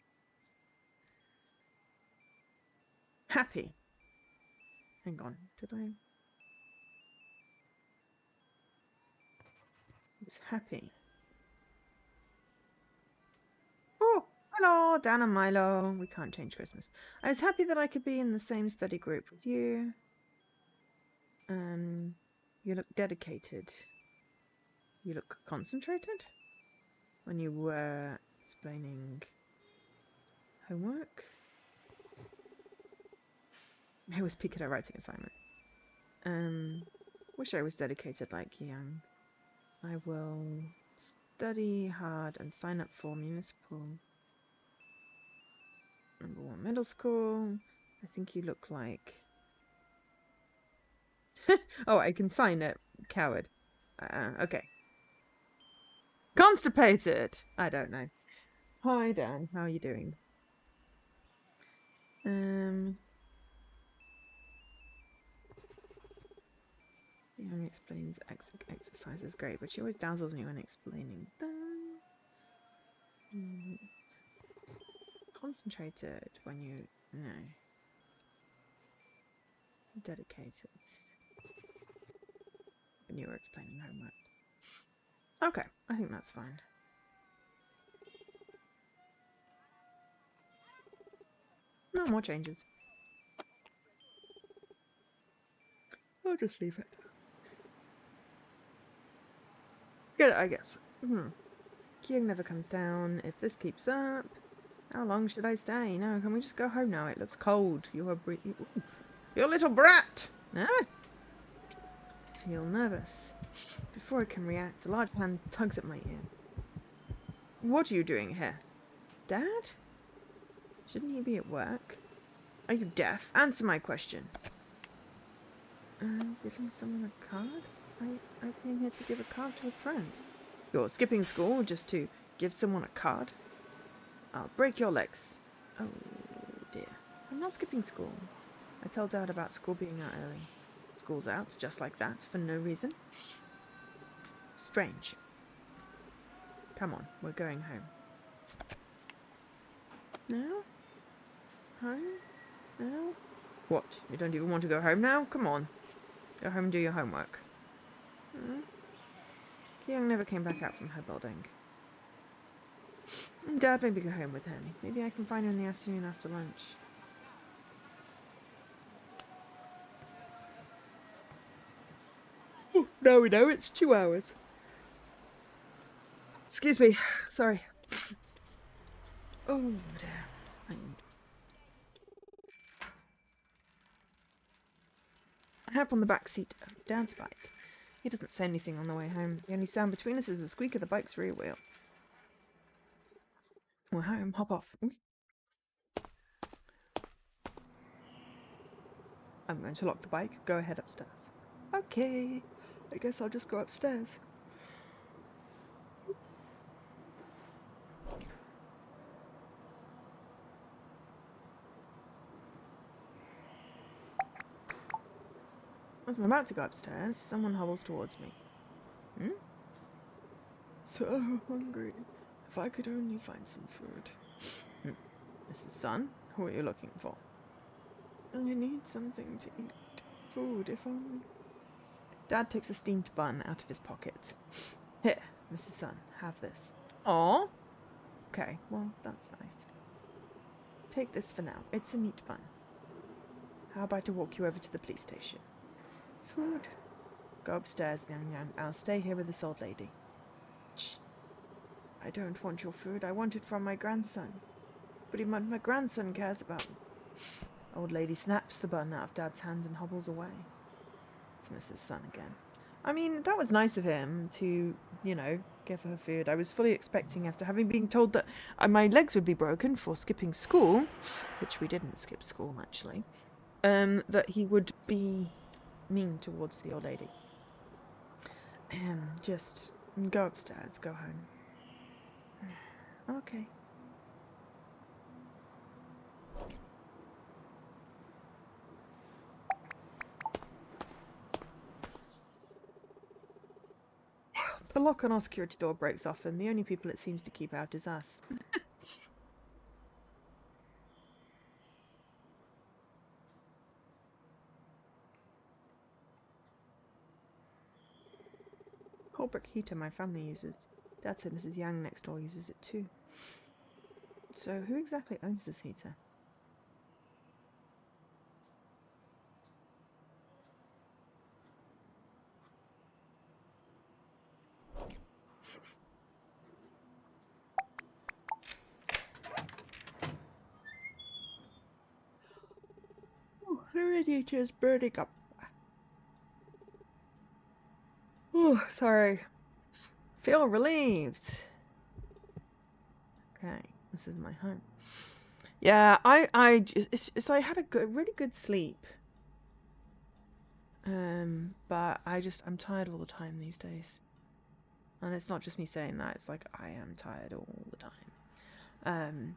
happy. Hang on. Did I... I was happy. Oh! Hello, Dan and Milo. We can't change Christmas. I was happy that I could be in the same study group with you. You look dedicated. You look concentrated when you were explaining homework. I was peak at a writing assignment. Wish I was dedicated like Ki-young. I will study hard and sign up for municipal number 1 middle school. I think you look like... Oh, I can sign it. Coward. Okay. Constipated! I don't know. Hi, Dan. How are you doing? Young explains exercises great, but she always dazzles me when explaining them. Concentrated when you... No. Dedicated when you were explaining homework. Okay, I think that's fine. No more changes. I'll just leave it. Get it, I guess. Kyung never comes down. If this keeps up, how long should I stay? No, can we just go home now? It looks cold. You're a little brat. Huh? Feel nervous. Before I can react, a large hand tugs at my ear. What are you doing here? Dad? Shouldn't he be at work? Are you deaf? Answer my question. Giving someone a card? I came here to give a card to a friend. You're skipping school just to give someone a card? I'll break your legs. Oh dear. I'm not skipping school. I tell Dad about school being out early. School's out just like that for no reason. Strange. Come on, we're going home. Now? Home? Now? What? You don't even want to go home now? Come on. Go home and do your homework. Kyung never came back out from her building. Dad made me go home with him. Maybe I can find him in the afternoon after lunch. Oh, now we know it's 2 hours. Excuse me. Sorry. Oh, dear. I hop on the back seat of Dad's bike. He doesn't say anything on the way home. The only sound between us is the squeak of the bike's rear wheel. We're home. Hop off. I'm going to lock the bike. Go ahead upstairs. Okay. I guess I'll just go upstairs. As I'm about to go upstairs, someone hobbles towards me. So hungry. If I could only find some food. Mrs. Sun, who are you looking for? I need something to eat. Food, if only. Dad takes a steamed bun out of his pocket. Here, Mrs. Sun, have this. Aw. Okay, well, that's nice. Take this for now. It's a neat bun. How about I walk you over to the police station? Food. Go upstairs, Yang. I'll stay here with this old lady. Shh. I don't want your food. I want it from my grandson. But my grandson cares about me. Old lady snaps the bun out of Dad's hand and hobbles away. It's Mrs. Sun again. I mean, that was nice of him to, give her food. I was fully expecting, after having been told that my legs would be broken for skipping school, which we didn't skip school, actually, that he would be mean towards the old lady. Just go upstairs, go home. Okay. The lock on our security door breaks off, and the only people it seems to keep out is us. Whole brick heater my family uses. Dad said Mrs. Yang next door uses it too. So who exactly owns this heater? Oh, the radiator is burning up. Oh, sorry. Feel relieved. Okay, this is my home. Yeah, it's I had a really good sleep. But I'm tired all the time these days. And it's not just me saying that, it's like I am tired all the time.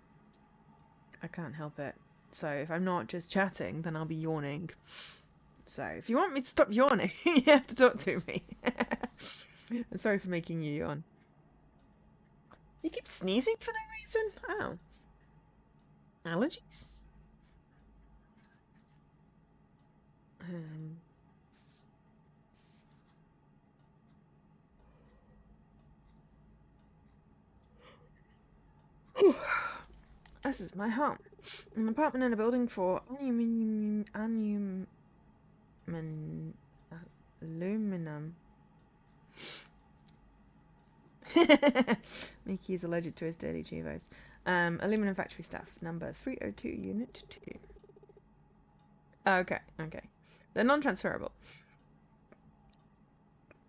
I can't help it. So if I'm not just chatting, then I'll be yawning. So if you want me to stop yawning, you have to talk to me. I'm sorry for making you yawn. You keep sneezing for no reason? Oh. Allergies? This is my home. An apartment in a building for aluminum. Mickey is allergic to his dirty chivos. Aluminum factory staff, number 302, unit 2. Okay. They're non-transferable.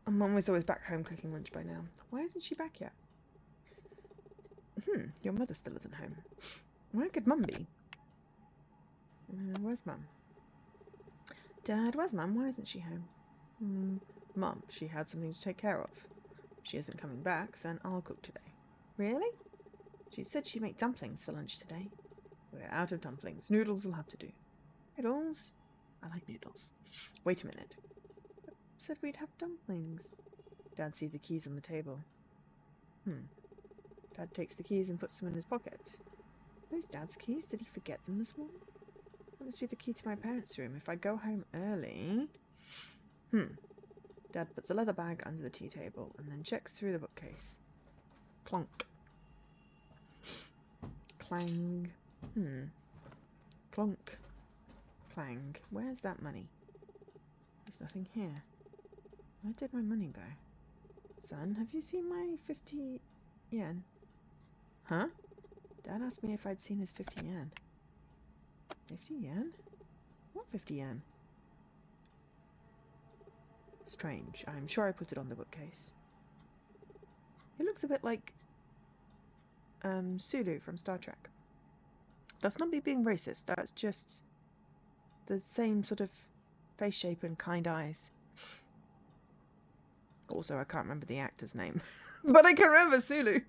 Mum was always back home cooking lunch by now. Why isn't she back yet? Your mother still isn't home. Where could Mum be? Where's Mum? Dad, where's Mum? Why isn't she home? Mum, she had something to take care of. If she isn't coming back, then I'll cook today. Really? She said she'd make dumplings for lunch today. We're out of dumplings. Noodles will have to do. Noodles? I like noodles. Wait a minute. Said we'd have dumplings. Dad sees the keys on the table. Dad takes the keys and puts them in his pocket. Those Dad's keys? Did he forget them this morning? That must be the key to my parents' room. If I go home early... Dad puts a leather bag under the tea table and then checks through the bookcase. Clonk. Clang. Clonk. Clang. Where's that money? There's nothing here. Where did my money go? Son, have you seen my 50 yen? Huh? Dad asked me if I'd seen his 50 yen. 50 yen? What 50 yen? Strange. I'm sure I put it on the bookcase. It looks a bit like Sulu from Star Trek. That's not me being racist. That's just the same sort of face shape and kind eyes. Also, I can't remember the actor's name, but I can remember Sulu.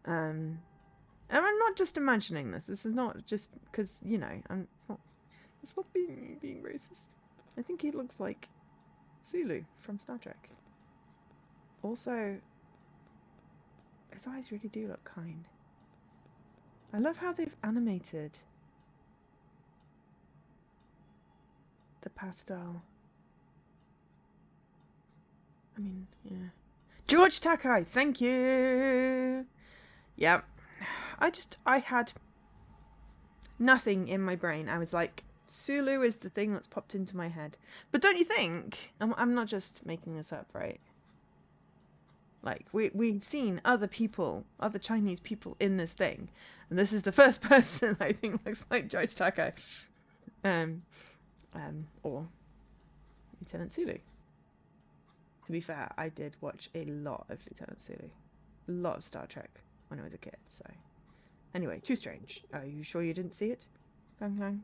And I'm not just imagining this. This is not just because, you know, it's not being racist. I think he looks like Sulu from Star Trek. Also, his eyes really do look kind. I love how they've animated the pastel. I mean, yeah. George Takai, thank you! Yeah. I had nothing in my brain. I was like, Sulu is the thing that's popped into my head. But don't you think? I'm not just making this up, right? Like, we've seen other people, other Chinese people in this thing. And this is the first person I think looks like George Takai. Or Lieutenant Sulu. To be fair, I did watch a lot of Lieutenant Sulu. A lot of Star Trek when I was a kid, so... Anyway, too strange. Are you sure you didn't see it? Bang bang.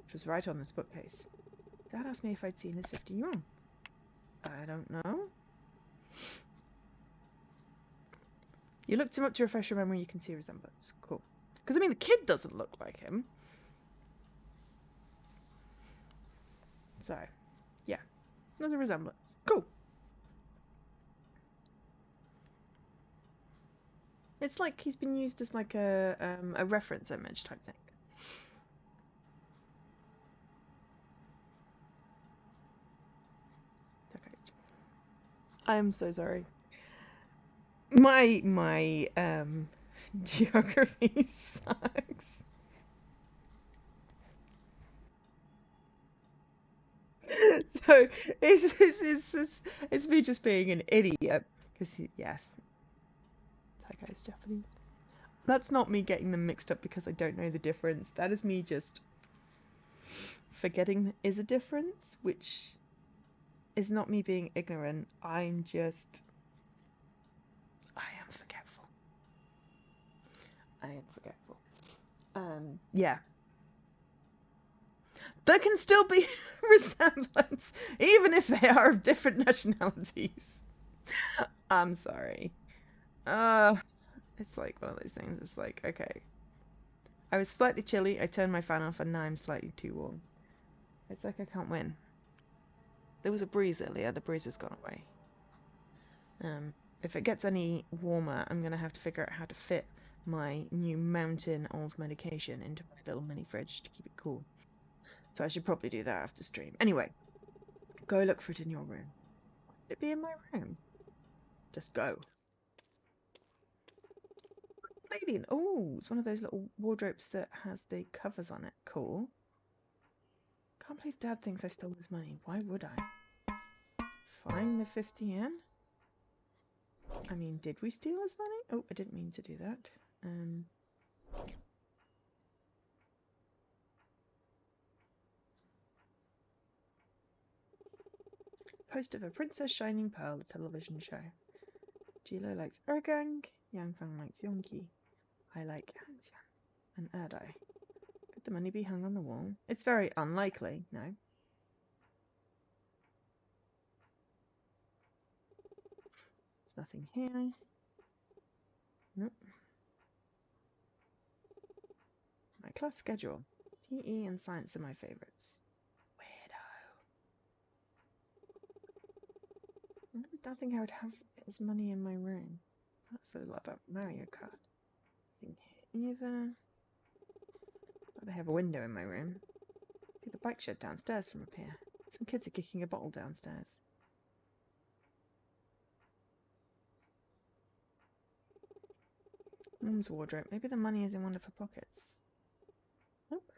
It was right on this bookcase. Dad asked me if I'd seen his 50 yuan. I don't know. You looked him up to refresh your memory, you can see a resemblance. Cool. Because, I mean, the kid doesn't look like him. So, yeah. There's a resemblance. Cool. It's like he's been used as like a reference image type thing. I'm so sorry. My geography sucks. So it's me just being an idiot. Because yes, that guy's Japanese. That's not me getting them mixed up because I don't know the difference. That is me just forgetting there is a difference, which is not me being ignorant. I am forgetful. Yeah. There can still be resemblance, even if they are of different nationalities. I'm sorry. It's like one of those things. It's like, okay. I was slightly chilly, I turned my fan off, and now I'm slightly too warm. It's like I can't win. There was a breeze earlier, the breeze has gone away. If it gets any warmer, I'm going to have to figure out how to fit my new mountain of medication into my little mini fridge to keep it cool. So I should probably do that after stream. Anyway, go look for it in your room. Would it be in my room? Just go. Canadian. Oh, it's one of those little wardrobes that has the covers on it. Cool. Can't believe Dad thinks I stole his money. Why would I? Find the 50 yen? I mean, did we steal his money? Oh, I didn't mean to do that. Host of a Princess Shining Pearl, a television show. Jilo likes Ergang, Yangfang likes Yongki. I like Hanxian and Erdai. Could the money be hung on the wall? It's very unlikely, no. There's nothing here. Nope. My class schedule. PE and science are my favourites. Weirdo. I don't think I would have his money in my room. That's a lot about Mario Kart. Nothing here either. But I have a window in my room. See the bike shed downstairs from up here. Some kids are kicking a bottle downstairs. Mum's wardrobe. Maybe the money is in one of her pockets. Nope.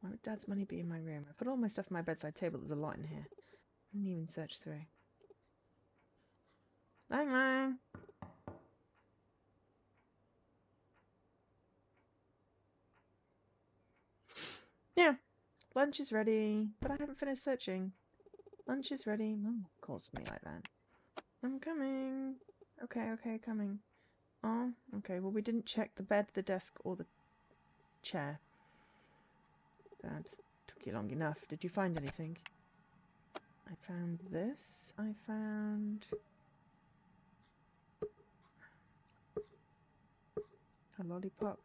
Why would Dad's money be in my room? I put all my stuff on my bedside table. There's a lot in here. I didn't even search through. Lang lang. Yeah, lunch is ready, but I haven't finished searching. Lunch is ready. Mum calls me like that. I'm coming. Okay, coming. Oh, okay, well we didn't check the bed, the desk, or the chair. That took you long enough. Did you find anything? I found this. I found a lollipop.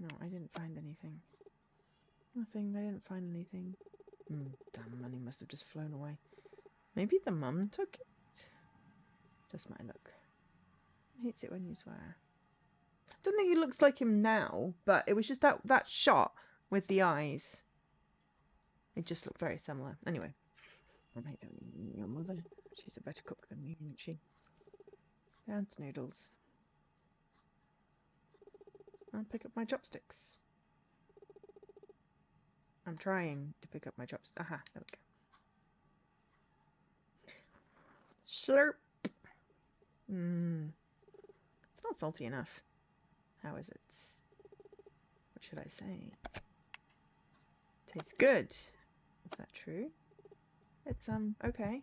No, I didn't find anything. Nothing, I didn't find anything. Damn, money must have just flown away. Maybe the mum took it? Just my luck. Hates it when you swear. Don't think he looks like him now, but it was just that shot with the eyes. It just looked very similar. Anyway. Your mother. She's a better cook than me, isn't she? Down to noodles. I'll pick up my chopsticks. I'm trying to pick up my chopsticks. Aha, there we go. Slurp. It's not salty enough. How is it? What should I say? Tastes good. Is that true? It's, okay.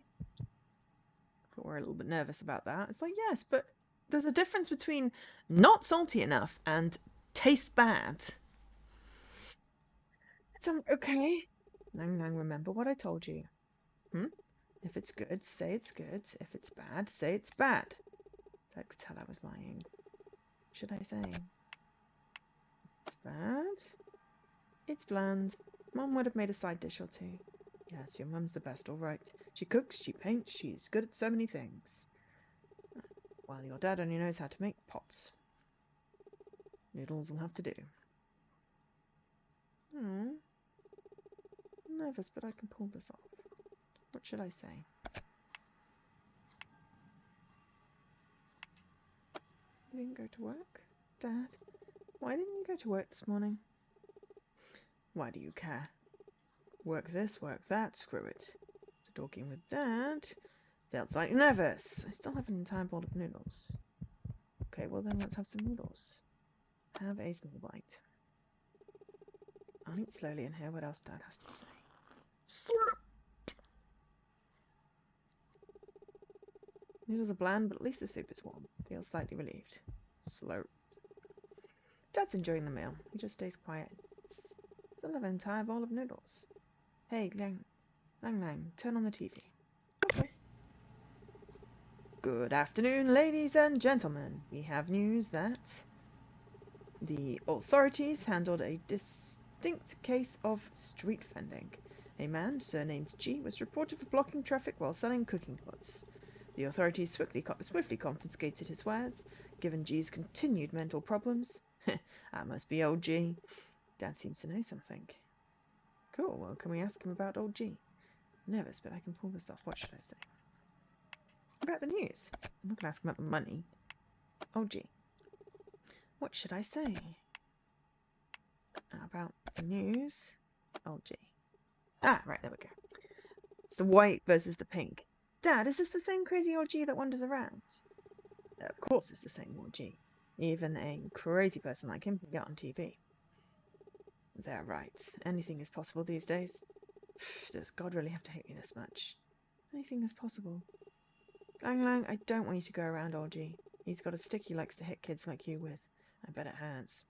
But we're a little bit nervous about that. It's like, yes, but there's a difference between not salty enough and tastes bad. It's, okay. Nang, remember what I told you. If it's good, say it's good. If it's bad, say it's bad. I could tell I was lying. What should I say? It's bad. It's bland. Mum would have made a side dish or two. Yes, your mum's the best, all right. She cooks, she paints, she's good at so many things. While your dad only knows how to make pots. Noodles will have to do. I'm nervous, but I can pull this off. What should I say? You didn't go to work? Dad, why didn't you go to work this morning? Why do you care? Work this, work that, screw it. Talking with Dad. Felt slightly nervous. I still have an entire bowl of noodles. Okay, well then let's have some noodles. Have a small bite. I'll eat slowly and hear what else Dad has to say. Slurp! Noodles are bland, but at least the soup is warm. Feel slightly relieved. Slurp. Dad's enjoying the meal. He just stays quiet. Still have an entire bowl of noodles. Hey, Lang, turn on the TV. Okay. Good afternoon, ladies and gentlemen. We have news that the authorities handled a distinct case of street vending. A man, surnamed G, was reported for blocking traffic while selling cooking pots. The authorities swiftly confiscated his wares. Given G's continued mental problems, that must be old G. Dad seems to know something. Cool, well, can we ask him about old G? Nervous, but I can pull this off. What should I say? About the news. I'm not going to ask him about the money. Oh, gee. What should I say? About the news. Oh, gee. Ah, right, there we go. It's the white versus the pink. Dad, is this the same crazy orgy that wanders around? Of course it's the same orgy. Even a crazy person like him can get on TV. They're right. Anything is possible these days. Does God really have to hate me this much? Anything is possible. Lang Lang, I don't want you to go around orgy. He's got a stick he likes to hit kids like you with. I bet it hurts.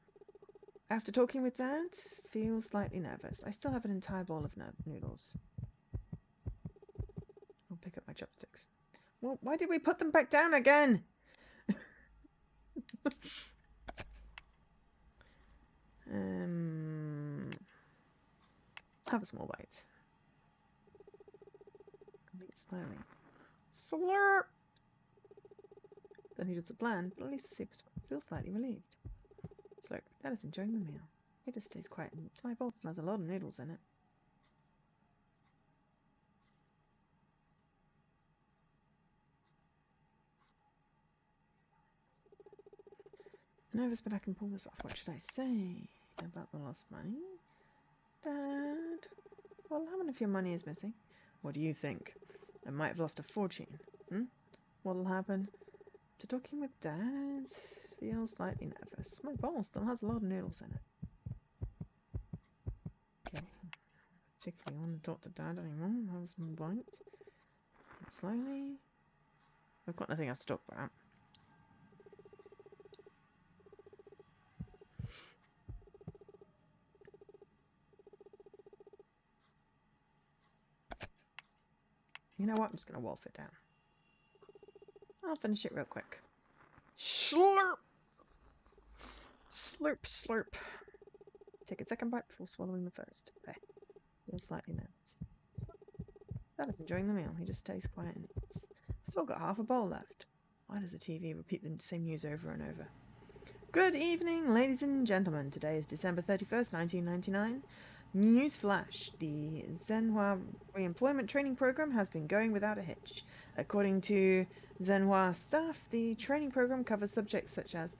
After talking with Dad, feel slightly nervous. I still have an entire bowl of noodles. I'll pick up my chopsticks. Well, why did we put them back down again? Have a small bite. Eat slowly. Slurp! Then he does a plan, but at least the soup feels slightly relieved. Slurp. Dad is enjoying the meal. He just stays quiet and eats my bowl. It has a lot of noodles in it. Nervous, but I can pull this off. What should I say about the lost money? Dad, what'll happen if your money is missing? What do you think? I might have lost a fortune. What'll happen? To talking with Dad, feel slightly nervous. My bowl still has a lot of noodles in it. Okay. Particularly want to talk to Dad anymore. Have a small bite. Slowly. I've got nothing else to talk about. You know what? I'm just going to wolf it down. I'll finish it real quick. Slurp! Slurp, slurp. Take a second bite before swallowing the first. Okay. Feel slightly nervous. Dad is enjoying the meal. He just stays quiet and eats. Still got half a bowl left. Why does the TV repeat the same news over and over? Good evening, ladies and gentlemen. Today is December 31st, 1999. News flash. The Zhenhua Reemployment Training Program has been going without a hitch. According to Zhenhua staff, the training program covers subjects such as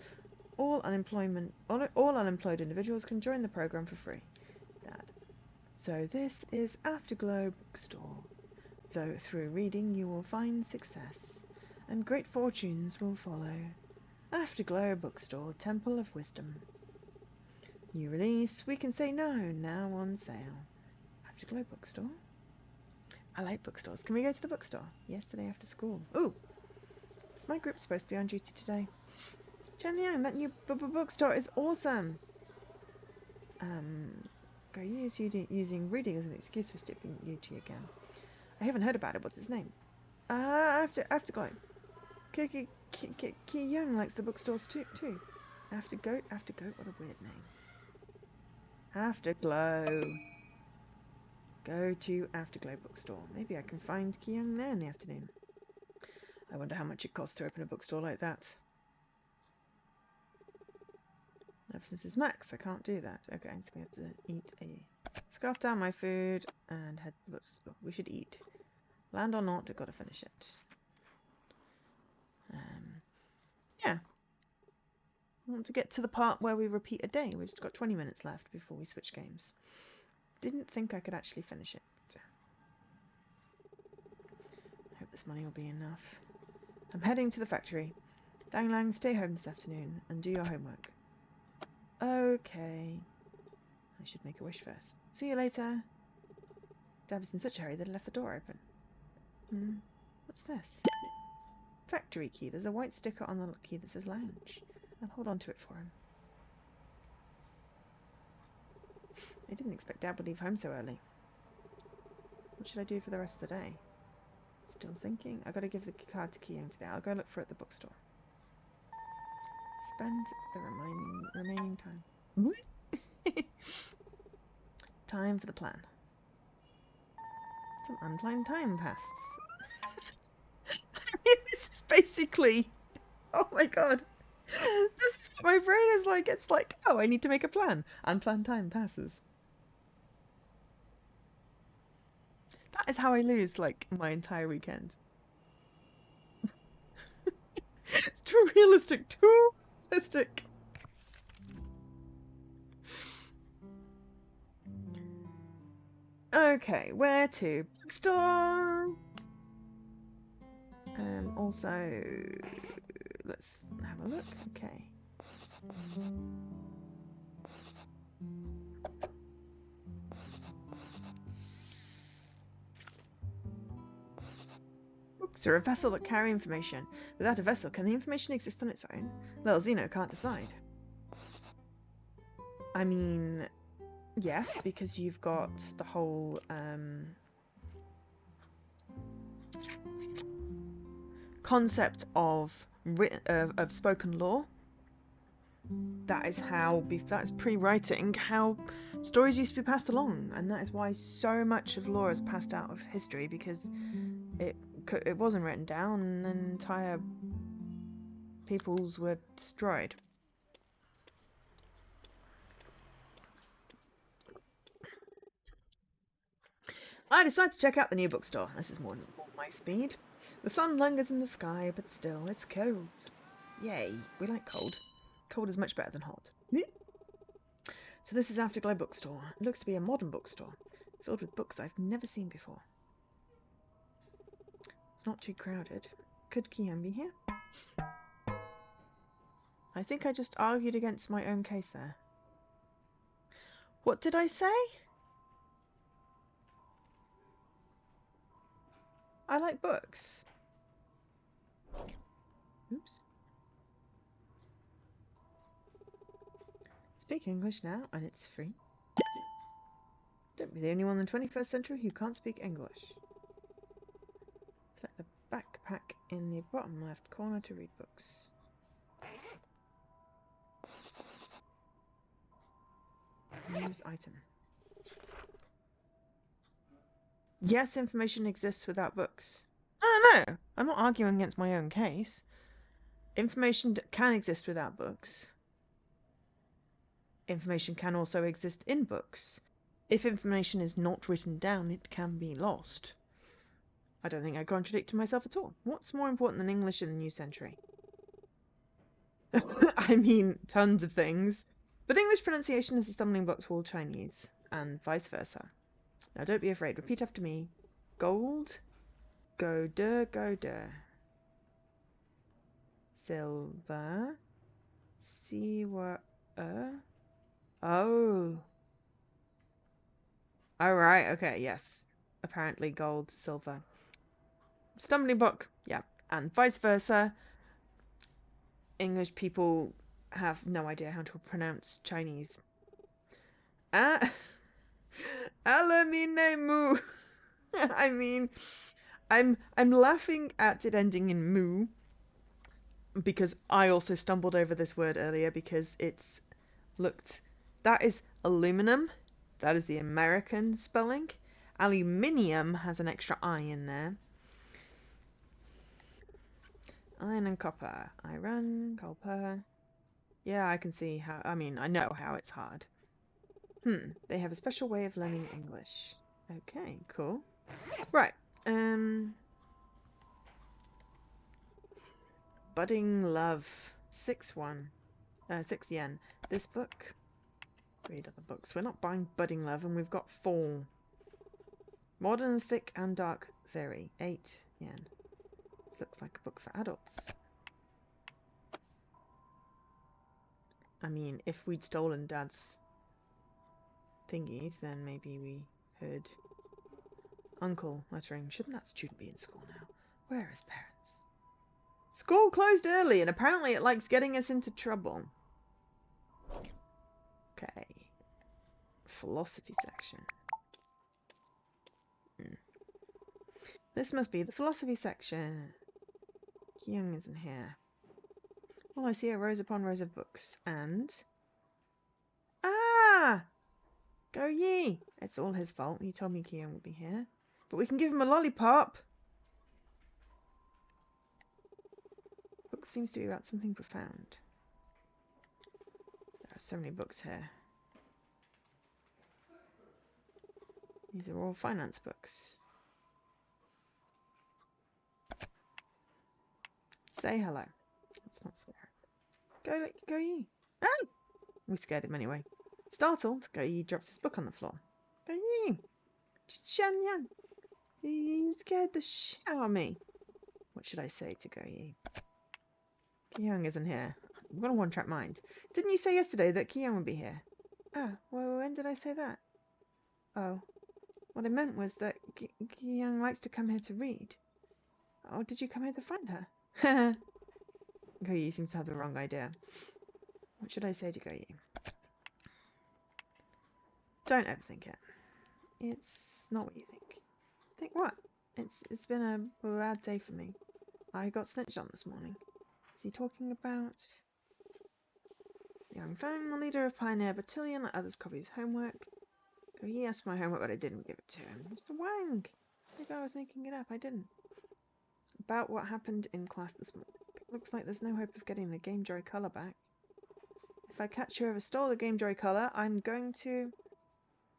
all unemployed individuals can join the program for free. Dad. So this is Afterglow Bookstore. Though through reading you will find success, and great fortunes will follow. Afterglow Bookstore, Temple of Wisdom. New release, We Can Say No, now on sale. Afterglow Bookstore? I like bookstores. Can we go to the bookstore? Yesterday after school. Ooh! Is my group supposed to be on duty today? Chen Yang, that new bookstore is awesome! Go use using reading as an excuse for skipping duty again. I haven't heard about it. What's its name? Afterglow. Ki Young likes the bookstores too. Aftergoat, what a weird name. Afterglow. Go to Afterglow Bookstore. Maybe I can find Ki Young there in the afternoon. I wonder how much it costs to open a bookstore like that. Ever since it's Max, I can't do that. Okay, so we have to eat scarf down my food and head to the bookstore. We should eat. Land or not, I've got to finish it. Yeah. I want to get to the part where we repeat a day. We've just got 20 minutes left before we switch games. Didn't think I could actually finish it. So. I hope this money will be enough. I'm heading to the factory. Dang Lang, stay home this afternoon and do your homework. Okay. I should make a wish first. See you later. Dad was in such a hurry that he left the door open. What's this? Factory key. There's a white sticker on the key that says lounge. I'll hold on to it for him. I didn't expect Dad would leave home so early. What should I do for the rest of the day? Still thinking. I've got to give the card to Ki Young today. I'll go look for it at the bookstore. Spend the remaining time. Time for the plan. Some unplanned time passed. This is basically... Oh my god. This is what my brain is like. It's like, oh, I need to make a plan. Unplanned time passes. That is how I lose, like, my entire weekend. Too realistic. Too realistic. Okay, where to? Bookstore. Also, let's have a look. Okay. Books are a vessel that carry information. Without a vessel, can the information exist on its own? Little Zeno can't decide. I mean, yes, because you've got the whole concept of spoken law. That is pre-writing how stories used to be passed along, and that is why so much of law is passed out of history, because it wasn't written down and entire peoples were destroyed. I decide to check out the new bookstore. This is more my speed. The sun lingers in the sky, but still, it's cold. Yay, we like cold. Cold is much better than hot. So this is Afterglow Bookstore. It looks to be a modern bookstore, filled with books I've never seen before. It's not too crowded. Could Kian be here? I think I just argued against my own case there. What did I say? I like books. Oops. Speak English now, and it's free. Don't be the only one in the 21st century who can't speak English. Select the backpack in the bottom left corner to read books. Use item. Yes, information exists without books. No, I'm not arguing against my own case. Information can exist without books. Information can also exist in books. If information is not written down, it can be lost. I don't think I contradict myself at all. What's more important than English in the new century? I mean, tons of things. But English pronunciation is a stumbling block to all Chinese, and vice versa. Now don't be afraid. Repeat after me. Gold. Go der. Silver. Siwa. Oh. Alright, okay, yes. Apparently gold, silver. Stumbling block, yeah. And vice versa. English people have no idea how to pronounce Chinese. Alamine mu. I mean, I'm laughing at it ending in mu because I also stumbled over this word earlier because it's looked. That is aluminum. That is the American spelling. Aluminium has an extra I in there. Iron and copper. Iron, copper. Yeah, I can see how. I mean, I know how it's hard. They have a special way of learning English. Okay, cool. Right. Budding Love. 6 yen. This book. Read other books. We're not buying Budding Love, and we've got 4. Modern Thick and Dark Theory. 8 yen. This looks like a book for adults. I mean, if we'd stolen Dad's thingies, then maybe we could. Uncle lettering. Shouldn't that student be in school now? Where are his parents? School closed early, and apparently it likes getting us into trouble. Okay. Philosophy section. This must be the philosophy section. Kyung isn't here. All I see are rows upon rows of books. And... Ah! Go ye! It's all his fault. He told me Kyung would be here. But we can give him a lollipop! Book seems to be about something profound. There are so many books here. These are all finance books. Say hello. That's not scary. Go Yi. Ah! We scared him anyway. Startled, Go Yi drops his book on the floor. Go Yi! Chen Yang! You scared the shit out of me. What should I say to Go Yi? Ki-young isn't here. I've got a one-track mind. Didn't you say yesterday that Ki-young would be here? Ah, well, when did I say that? Oh, what I meant was that Ki-young likes to come here to read. Oh, did you come here to find her? Go Yi seems to have the wrong idea. What should I say to Go Yi? Don't overthink it. It's not what you think. Think what? It's been a bad day for me. I got snitched on this morning. Is he talking about Young Fang, the leader of Pioneer Battalion, let others copy his homework? Go Yi asked my homework, but I didn't give it to him. Mr. Wang! Maybe I was making it up. I didn't. About what happened in class this morning. Looks like there's no hope of getting the Game Joy color back. If I catch whoever stole the Game Joy color, I'm going to...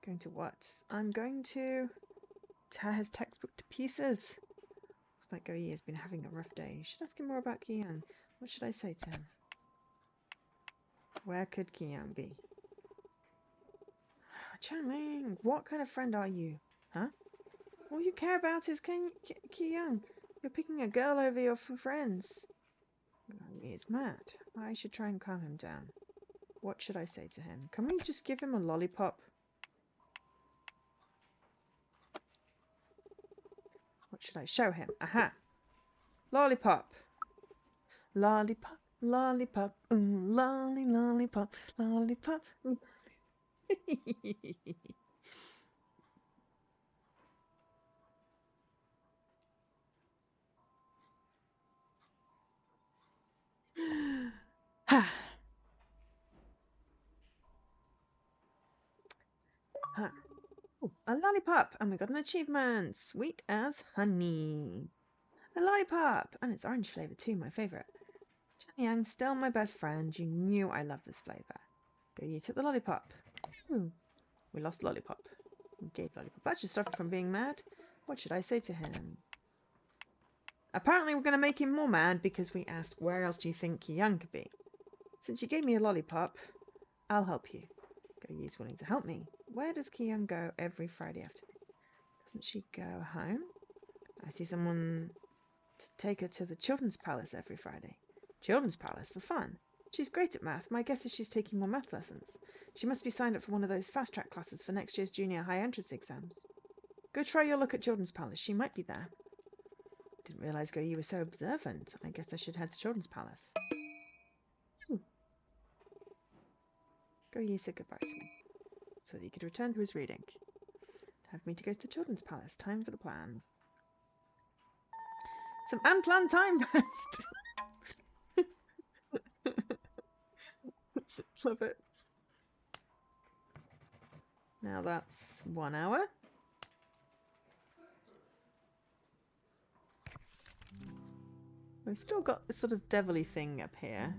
Going to what? I'm going to tear his textbook to pieces. Looks like Go Yi has been having a rough day. You should ask him more about Ki-young. What should I say to him? Where could Ki-young be? Chanling, what kind of friend are you? Huh? All you care about is Ki-young. You're picking a girl over your friends. He is mad. I should try and calm him down. What should I say to him? Can we just give him a lollipop? What should I show him? Aha! Lollipop! Lollipop, lollipop, ooh, lolly, lollipop, lollipop. Ha! Huh. Ooh, a lollipop! And we got an achievement! Sweet as honey. A lollipop! And it's orange flavour too, my favourite. Yang, still my best friend. You knew I loved this flavour. Go Yi took the lollipop. Ooh. We lost lollipop. We gave lollipop. That should stop him from being mad. What should I say to him? Apparently we're going to make him more mad because we asked where else do you think Ki-young could be. Since you gave me a lollipop, I'll help you. Go Yi's willing to help me. Where does Ki-young go every Friday afternoon? Doesn't she go home? I see someone to take her to the Children's Palace every Friday. Children's Palace for fun. She's great at math. My guess is she's taking more math lessons. She must be signed up for one of those fast-track classes for next year's junior high entrance exams. Go try your luck at Children's Palace. She might be there. Didn't realise Go Yi was so observant. I guess I should head to Children's Palace. Go Yi said goodbye to me, so that he could return to his reading. Have me to go to the Children's Palace. Time for the plan. Some unplanned time passed. Love it. Now that's 1 hour. We've still got this sort of devilly thing up here.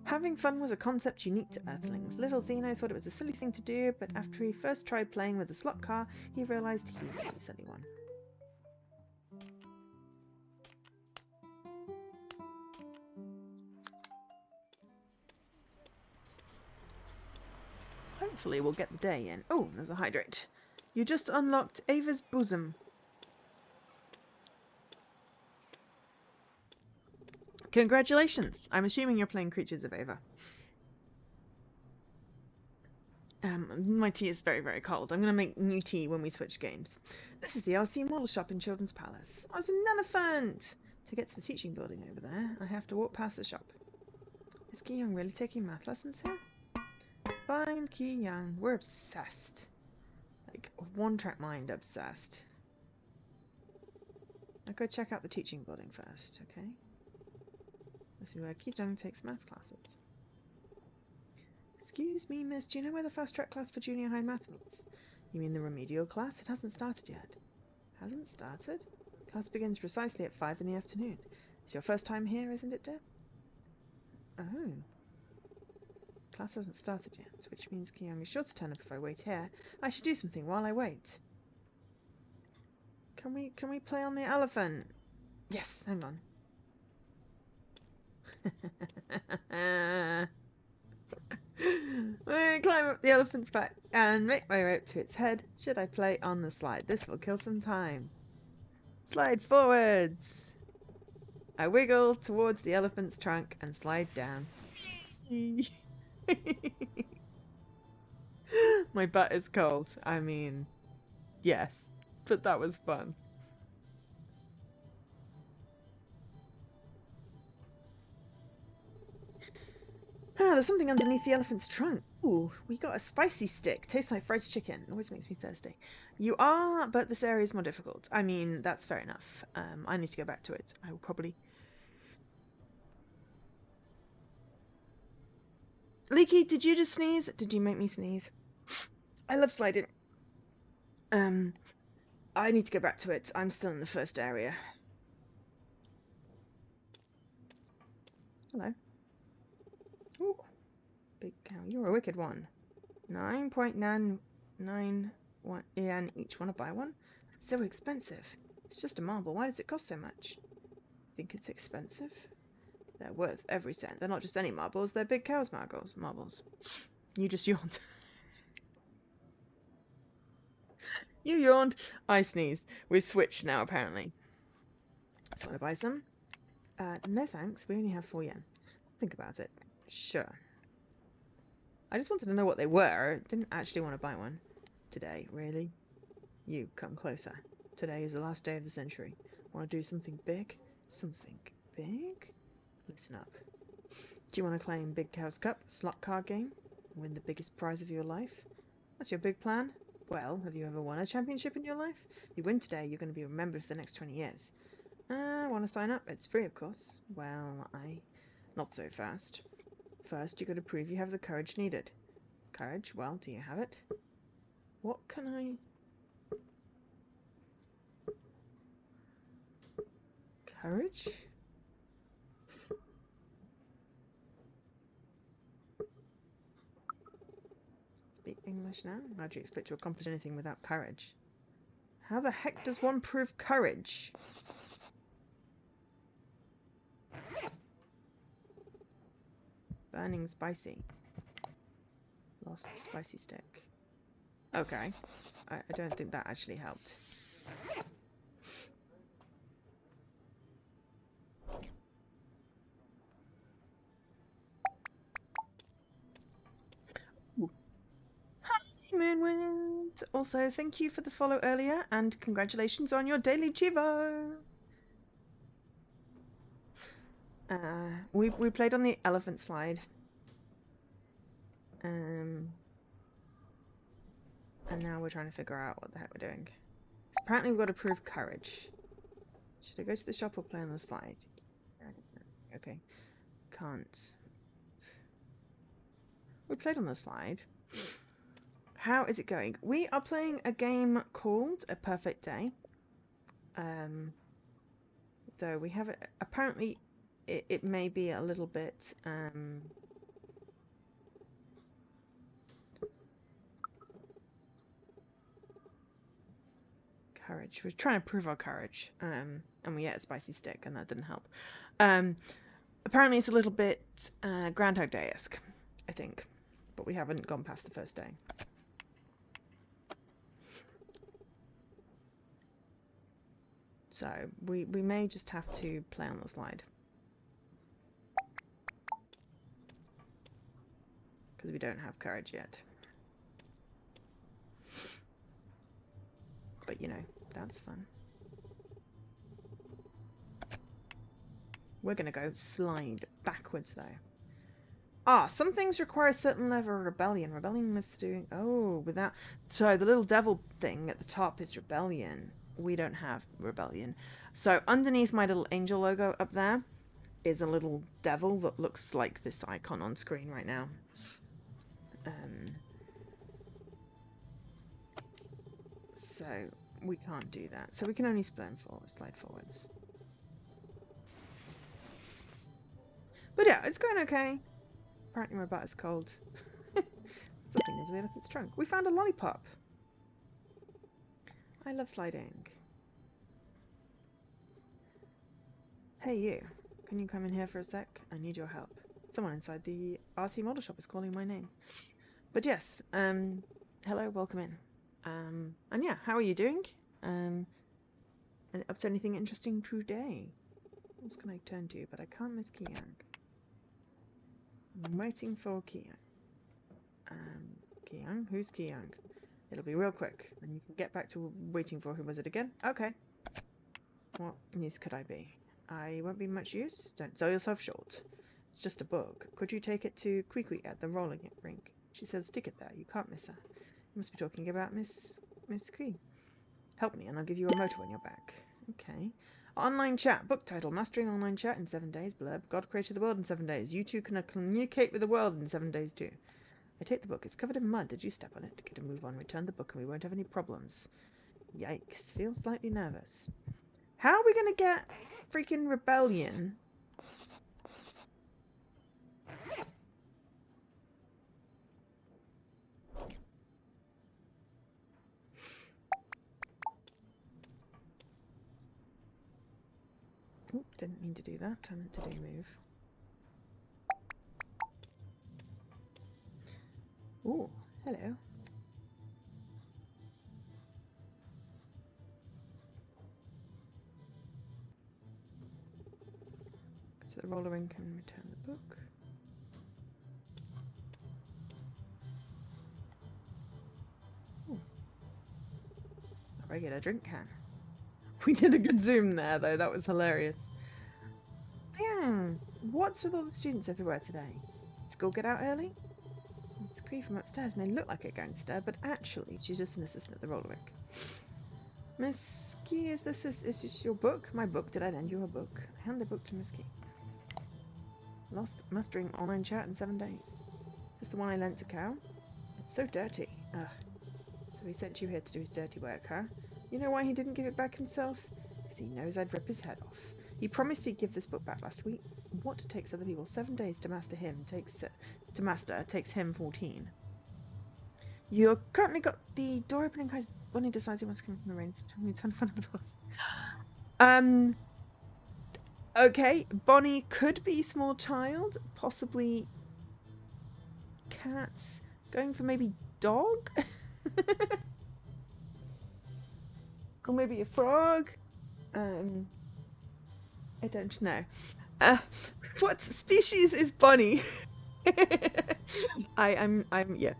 Having fun was a concept unique to Earthlings. Little Zeno thought it was a silly thing to do, but after he first tried playing with the slot car, he realised he was the silly one. Hopefully we'll get the day in. Oh, there's a hydrate. You just unlocked Ava's bosom. Congratulations! I'm assuming you're playing Creatures of Ava. My tea is very, very cold. I'm going to make new tea when we switch games. This is the RC model shop in Children's Palace. Oh, it's an elephant! To get to the teaching building over there, I have to walk past the shop. Is Ki-young really taking math lessons here? Fine, Ki-young. We're obsessed. Like, one-track mind obsessed. I'll go check out the teaching building first, okay? This is where Ki-young takes math classes. Excuse me, miss, do you know where the fast-track class for junior high math meets? You mean the remedial class? It hasn't started yet. Hasn't started? Class begins precisely at 5 in the afternoon. It's your first time here, isn't it, dear? Oh. Class hasn't started yet, which means Kiyomi's be sure to turn up if I wait here. I should do something while I wait. Can we play on the elephant? Yes, hang on. I climb up the elephant's back and make my way up to its head. Should I play on the slide? This will kill some time. Slide forwards. I wiggle towards the elephant's trunk and slide down. My butt is cold. I mean, yes, but that was fun. Ah, there's something underneath the elephant's trunk. Ooh, we got a spicy stick. Tastes like fried chicken. Always makes me thirsty. You are, but this area is more difficult. I mean, that's fair enough. I need to go back to it. I will probably... Leaky, did you just sneeze? Did you make me sneeze? I love sliding. I need to go back to it. I'm still in the first area. Hello. Ooh. Big cow. You're a wicked one. 9.991 yen each. Want to buy one? It's so expensive. It's just a marble. Why does it cost so much? Think it's expensive? They're worth every cent. They're not just any marbles. They're big cow's marbles. You just yawned. You yawned. I sneezed. We've switched now, apparently. So want to buy some? No thanks. We only have 4 yen. Think about it. Sure. I just wanted to know what they were. I didn't actually want to buy one today, really. You, come closer. Today is the last day of the century. Want to do something big? Something big? Listen up. Do you want to claim Big Cow's Cup, slot card game? Win the biggest prize of your life? That's your big plan? Well, have you ever won a championship in your life? If you win today, you're going to be remembered for the next 20 years. Want to sign up? It's free, of course. Well, not so fast. First, you got to prove you have the courage needed. Courage? Well, do you have it? What can I... Courage? Speak English now? How do you expect to accomplish anything without courage? How the heck does one prove courage? Burning spicy. Lost spicy stick. Okay. I don't think that actually helped. Ooh. Hi, Moonwind! Also, thank you for the follow earlier, and congratulations on your daily Chivo! We played on the elephant slide. And now we're trying to figure out what the heck we're doing. Apparently we've got to prove courage. Should I go to the shop or play on the slide? Okay. Can't. We played on the slide. How is it going? We are playing a game called A Perfect Day. Though we have it... Apparently it may be a little bit... courage. We're trying to prove our courage. And we ate a spicy stick and that didn't help. Apparently it's a little bit Groundhog Day-esque, I think. But we haven't gone past the first day. So we may just have to play on the slide. Because we don't have courage yet. But you know, that's fun. We're gonna go slide backwards though. Ah, some things require a certain level of rebellion. Rebellion lives to do... Oh, without... So the little devil thing at the top is rebellion. We don't have rebellion. So underneath my little angel logo up there is a little devil that looks like this icon on screen right now. So we can't do that. So we can only slide forwards. But yeah, it's going okay. Apparently my bat is cold. Something into the elephant's trunk. We found a lollipop. I love sliding. Hey you, can you come in here for a sec? I need your help. Someone inside the RC model shop is calling my name. But yes, hello, welcome in. And yeah, how are you doing? Up to anything interesting today? What else can I turn to? But I can't miss Kiyang. I'm waiting for Kiyang. Kiyang? Who's Kiyang? It'll be real quick, and you can get back to waiting for who was it again? Okay. What use could I be? I won't be much use. Don't sell yourself short. It's just a book. Could you take it to Kwee at the rolling rink? She says stick it there. You can't miss her. You must be talking about Miss Kwee. Help me and I'll give you a motor when you're back. Okay. Online chat. Book title. Mastering online chat in 7 days. Blurb. God created the world in 7 days. You two can communicate with the world in 7 days too. I take the book. It's covered in mud. Did you step on it? Get a move on. Return the book and we won't have any problems. Yikes. Feel slightly nervous. How are we going to get freaking rebellion? Oop, didn't mean to do that. I meant to do move. Ooh, hello. Go to the roller rink and return the book. Ooh. A regular drink can. We did a good zoom there, though. That was hilarious. Yeah. What's with all the students everywhere today? Did school get out early? Miss Cree from upstairs may look like a gangster, but actually she's just an assistant at the roller rink. Miss Key, is this your book? My book? Did I lend you a book? I hand the book to Miss Key. Lost mastering online chat in 7 days. Is this the one I lent to Cal? It's so dirty. Ugh. So he sent you here to do his dirty work, huh? You know why he didn't give it back himself? Because he knows I'd rip his head off. He promised he'd give this book back last week. What takes other people 7 days to master takes him 14. You're currently got the door opening guys. Bonnie decides he wants to come from the rain. It's fun of the boss. Okay, Bonnie could be small child, possibly cats. Going for maybe dog? Or maybe a frog? I don't know. What species is Bonnie? I'm yeah.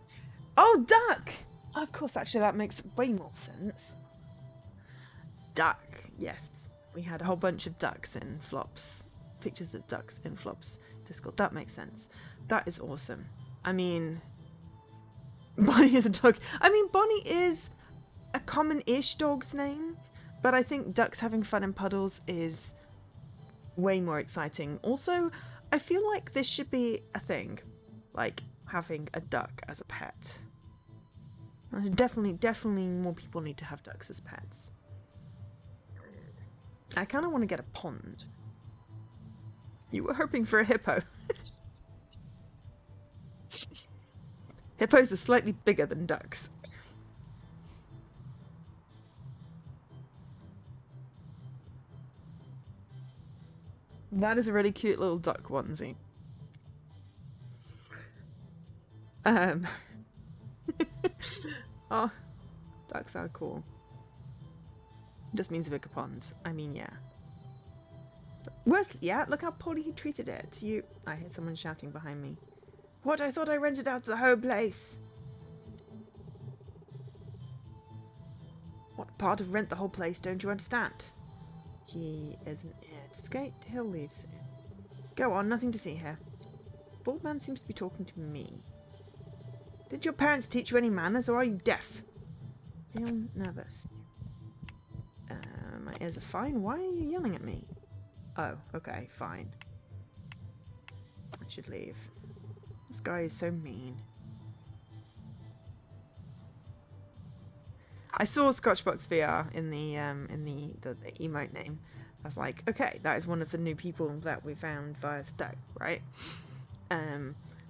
Oh, duck! Of course, actually that makes way more sense. Duck, yes. We had a whole bunch of ducks in flops. Pictures of ducks in flops Discord. That makes sense. That is awesome. I mean, Bonnie is a dog. I mean, Bonnie is a common-ish dog's name, but I think ducks having fun in puddles is way more exciting. Also, I feel like this should be a thing, like having a duck as a pet. Definitely more people need to have ducks as pets. I kind of want to get a pond. You were hoping for a hippo. Hippos are slightly bigger than ducks. That is a really cute little duck onesie. Oh, ducks are cool. Just means a bigger pond. I mean, yeah. Worse, yeah, look how poorly he treated it. I hear someone shouting behind me. What? I thought I rented out the whole place. What part of rent the whole place don't you understand? He isn't here to skate. He'll leave soon. Go on, nothing to see here. Bald man seems to be talking to me. Did your parents teach you any manners, or are you deaf? Feel nervous. My ears are fine. Why are you yelling at me? Oh, okay, fine. I should leave. This guy is so mean. I saw Scotchbox VR in the emote name. I was like, okay, that is one of the new people that we found via Stack, right?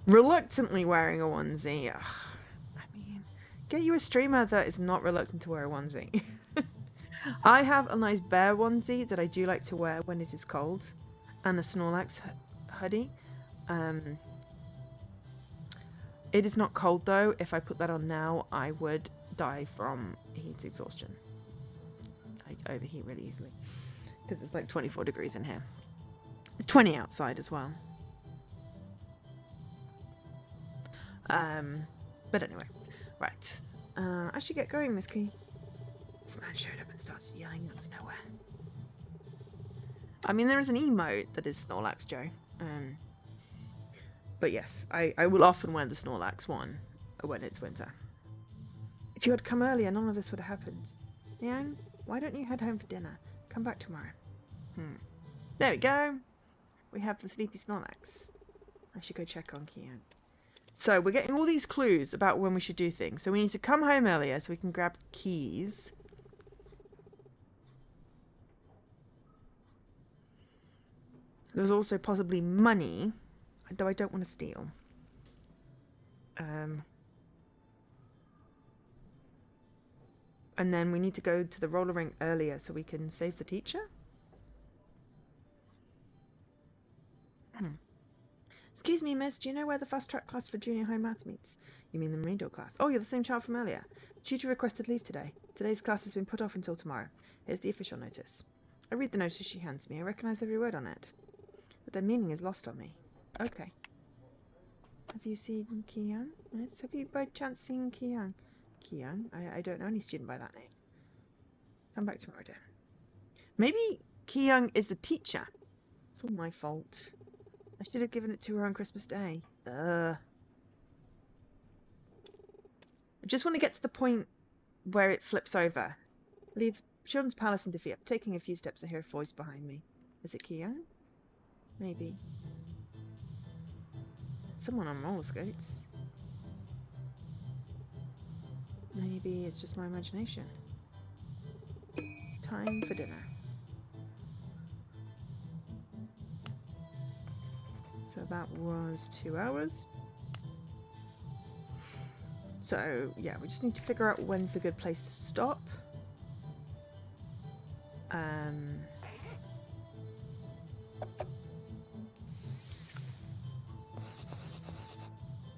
Reluctantly wearing a onesie. Ugh, I mean, get you a streamer that is not reluctant to wear a onesie. I have a nice bear onesie that I do like to wear when it is cold, and a Snorlax hoodie. It is not cold though. If I put that on now, I would die from heat exhaustion. I overheat really easily because it's like 24 degrees in here. It's 20 outside as well. But anyway, right. I should get going, Miss Key. This man showed up and started yelling out of nowhere. I mean, there is an emote that is Snorlax Joe. But yes, I will often wear the Snorlax one when it's winter. If you had come earlier, none of this would have happened. Yang, why don't you head home for dinner? Come back tomorrow. There we go. We have the sleepy Snorlax. I should go check on Kian. So we're getting all these clues about when we should do things. So we need to come home earlier so we can grab keys. There's also possibly money, though I don't want to steal. And then we need to go to the roller rink earlier so we can save the teacher. Excuse me, miss, do you know where the fast track class for junior high maths meets? You mean the remedial class? Oh, you're the same child from earlier. The tutor requested leave today. Today's class has been put off until tomorrow. Here's the official notice. I read the notice she hands me. I recognise every word on it. But their meaning is lost on me. Okay. Have you seen Kian? Yes. Have you by chance seen Kian? Kian? I don't know any student by that name. Come back tomorrow, dear. Maybe Kiyoung is the teacher. It's all my fault. I should have given it to her on Christmas Day. I just want to get to the point where it flips over. Leave Children's Palace and defeat. Taking a few steps, I hear a voice behind me. Is it Kiyoung? Maybe. Someone on roller skates. Maybe it's just my imagination. It's time for dinner. So that was 2 hours. So yeah, we just need to figure out when's a good place to stop.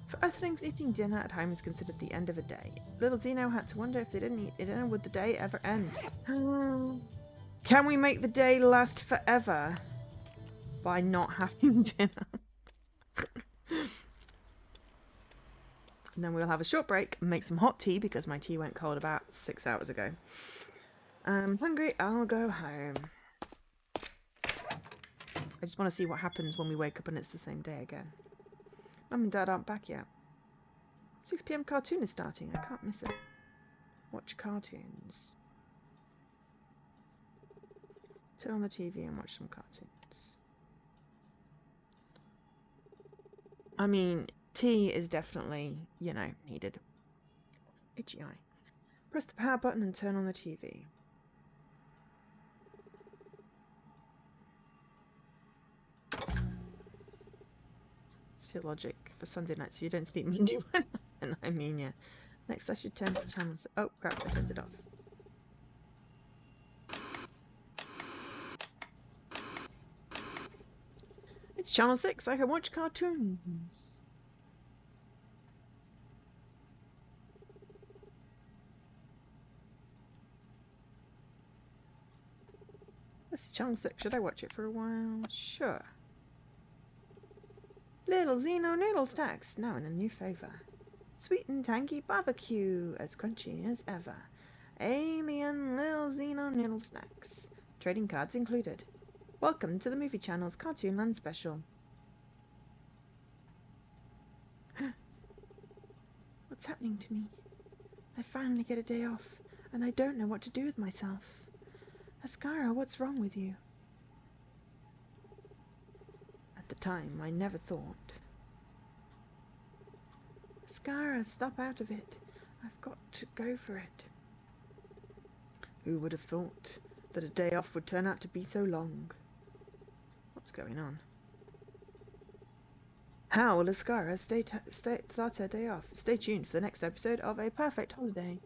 For Earthlings, eating dinner at home is considered the end of a day. Little Zeno had to wonder if they didn't eat dinner, would the day ever end? Can we make the day last forever by not having dinner? And then we'll have a short break and make some hot tea because my tea went cold about 6 hours ago. I'm hungry, I'll go home. I just want to see what happens when we wake up and it's the same day again. Mum and Dad aren't back yet. 6 PM cartoon is starting, I can't miss it. Watch cartoons. Turn on the TV and watch some cartoons. I mean, tea is definitely, you know, needed. Itchy eye. Press the power button and turn on the TV. It's your logic for Sunday night, so you don't sleep Monday when I mean, yeah. Next, I should turn to the channels. Oh, crap, I turned it off. It's channel 6, I can watch cartoons. This is channel 6, should I watch it for a while? Sure. Little Zeno noodle stacks, now in a new flavour. Sweet and tangy barbecue, as crunchy as ever. Alien Little Zeno noodle snacks. Trading cards included. Welcome to the Movie Channel's Cartoon Land Special. What's happening to me? I finally get a day off, and I don't know what to do with myself. Ascara, what's wrong with you? At the time, I never thought. Ascara, stop out of it. I've got to go for it. Who would have thought that a day off would turn out to be so long? What's going on? How will Ascara start her day off? Stay tuned for the next episode of A Perfect Holiday.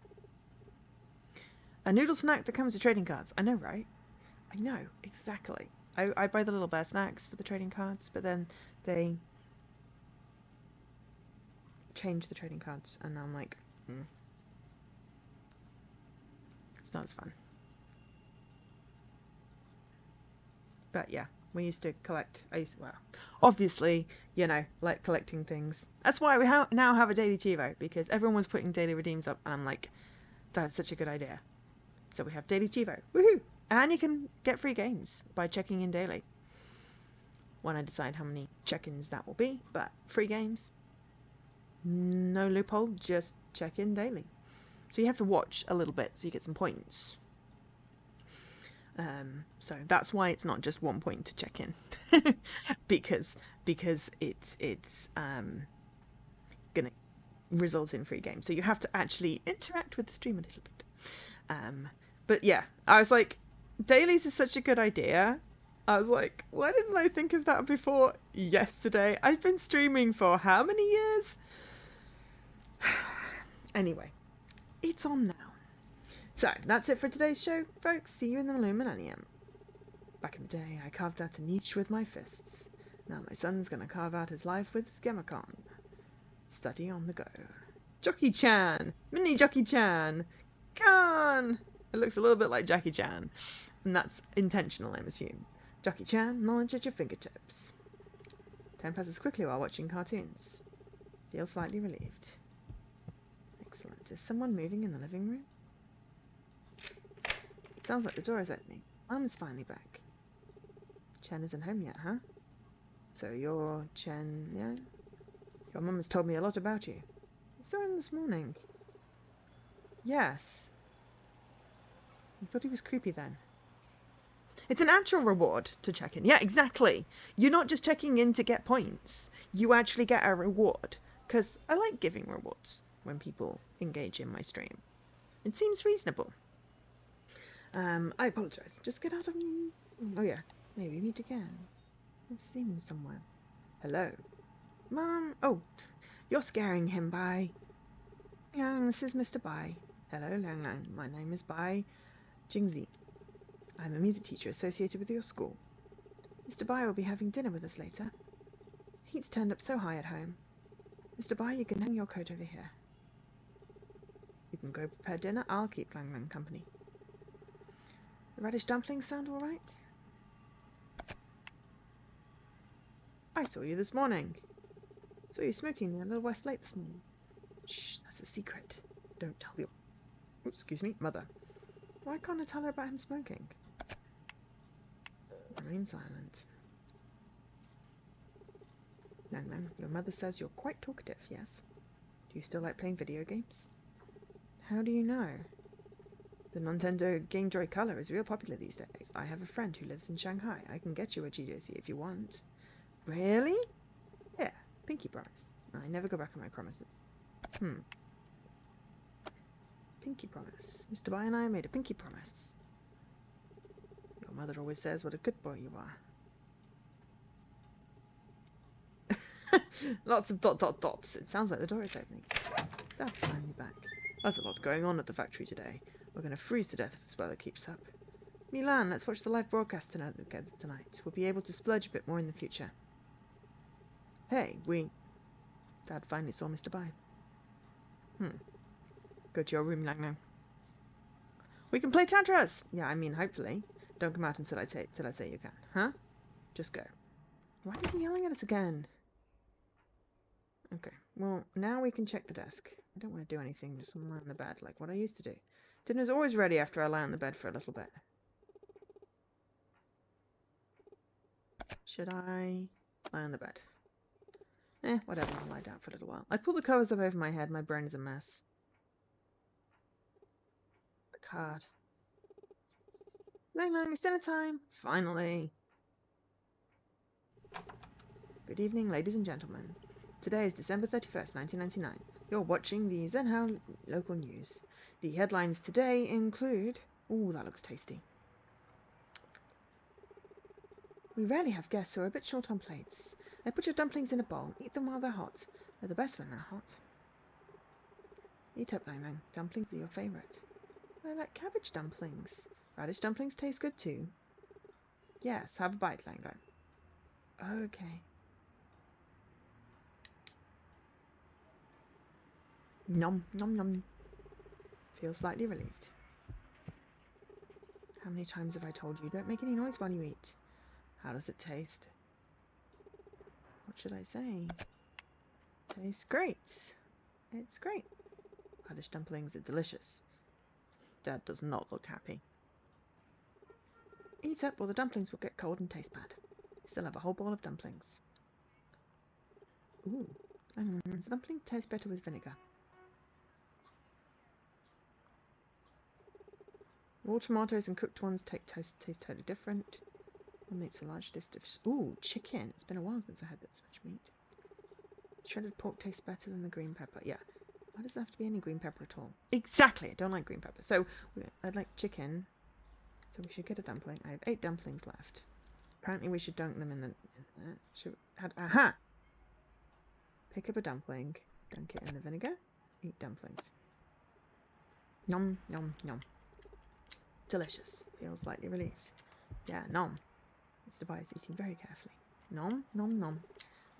A noodle snack that comes with trading cards. I know, right? I know, exactly. I buy the little bear snacks for the trading cards, but then they change the trading cards, and I'm like, it's not as fun. But yeah, we used to collect. Obviously, you know, like collecting things. That's why we now have a daily Chivo, because everyone was putting daily redeems up, and I'm like, that's such a good idea. So we have daily Chivo. Woohoo! And you can get free games by checking in daily. When I decide how many check-ins that will be, but free games. No loophole, just check in daily. So you have to watch a little bit so you get some points. So that's why it's not just 1 point to check in, because it's gonna result in free games. So you have to actually interact with the stream a little bit. But yeah, I was like, dailies is such a good idea. I was like, why didn't I think of that before yesterday? I've been streaming for how many years? Anyway, it's on now. So, that's it for today's show, folks. See you in the millennium. Back in the day, I carved out a niche with my fists. Now my son's gonna carve out his life with Schemicon. Study on the go. Jockey-chan! Mini Jockey-chan! Khan! It looks a little bit like Jackie Chan. And that's intentional, I assume. Jockey-chan, knowledge at your fingertips. Time passes quickly while watching cartoons. Feel slightly relieved. Excellent. Is someone moving in the living room? It sounds like the door is opening. Mum is finally back. Chen isn't home yet, huh? So you're Chen, yeah? Your mum has told me a lot about you. I saw him this morning. Yes. I thought he was creepy then. It's an actual reward to check in. Yeah, exactly. You're not just checking in to get points. You actually get a reward. Because I like giving rewards when people engage in my stream. It seems reasonable. I apologise. Just get out of me. Oh yeah, maybe meet again. I've seen him somewhere. Hello. Mom. Oh, you're scaring him, Bai. Yeah, this is Mr. Bai. Hello, Lang Lang. My name is Bai Jingzi. I'm a music teacher associated with your school. Mr. Bai will be having dinner with us later. Heat's turned up so high at home. Mr. Bai, you can hang your coat over here. You can go prepare dinner. I'll keep Lang Lang company. The radish dumplings sound all right? I saw you this morning. Saw you smoking near Little West Lake this morning. Shh, that's a secret. Don't tell your... Oops, excuse me, mother. Why can't I tell her about him smoking? Remain silent. Lang Lang, your mother says you're quite talkative, yes? Do you still like playing video games? How do you know? The Nintendo Game Joy Color is real popular these days. I have a friend who lives in Shanghai. I can get you a GDC if you want. Really? Yeah, pinky promise. I never go back on my promises. Pinky promise. Mr. Bai and I made a pinky promise. Your mother always says what a good boy you are. Lots of dots. It sounds like the door is opening. Dad's finally back. There's a lot going on at the factory today. We're going to freeze to death if this weather keeps up. Milan, let's watch the live broadcast tonight. We'll be able to splurge a bit more in the future. Hey, Dad finally saw Mr. Bai. Go to your room, Lang Lang. We can play Tantras! Yeah, I mean, hopefully. Don't come out until I say you can. Huh? Just go. Why is he yelling at us again? Okay, well, now we can check the desk. I don't want to do anything, just lie on the bed like what I used to do. Dinner's always ready after I lie on the bed for a little bit. Should I lie on the bed? Whatever, I'll lie down for a little while. I pull the covers up over my head, my brain is a mess. The card. Lang Lang, it's dinner time! Finally! Good evening, ladies and gentlemen. Today is December 31st, 1999. You're watching the Zhenhao local news. The headlines today include... Ooh, that looks tasty. We rarely have guests, so we're a bit short on plates. I put your dumplings in a bowl. Eat them while they're hot. They're the best when they're hot. Eat up, Lang Lang. Dumplings are your favourite. I like cabbage dumplings. Radish dumplings taste good too. Yes, have a bite, Lang Lang. Okay. Nom, nom, nom. Feel slightly relieved. How many times have I told you don't make any noise while you eat? How does it taste? What should I say? Tastes great. It's great. Radish dumplings are delicious. Dad does not look happy. Eat up or the dumplings will get cold and taste bad. Still have a whole bowl of dumplings. Ooh. The dumplings taste better with vinegar. Raw tomatoes and cooked ones taste totally different. What makes a large dish of... Ooh, chicken. It's been a while since I had this much meat. Shredded pork tastes better than the green pepper. Yeah. Why does there have to be any green pepper at all? Exactly. I don't like green pepper. So, I'd like chicken. So we should get a dumpling. I have 8 dumplings left. Apparently we should dunk them in the... Aha! Pick up a dumpling. Dunk it in the vinegar. Eat dumplings. Nom, nom, nom. Delicious. Feel slightly relieved. Yeah, nom. Mr. Bai is eating very carefully. Nom, nom, nom.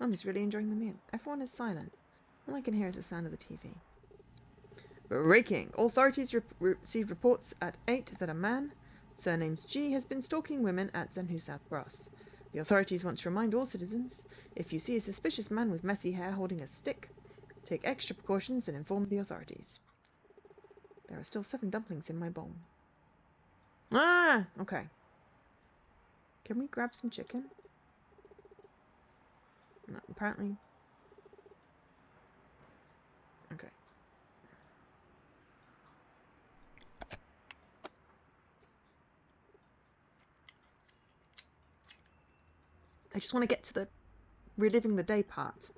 Mum is really enjoying the meal. Everyone is silent. All I can hear is the sound of the TV. Breaking! Authorities received reports at 8 that a man, surnamed G, has been stalking women at Zenhu South Brass. The authorities want to remind all citizens, if you see a suspicious man with messy hair holding a stick, take extra precautions and inform the authorities. There are still 7 dumplings in my bowl. Ah! Okay. Can we grab some chicken? No, apparently. Okay. I just want to get to the reliving the day part.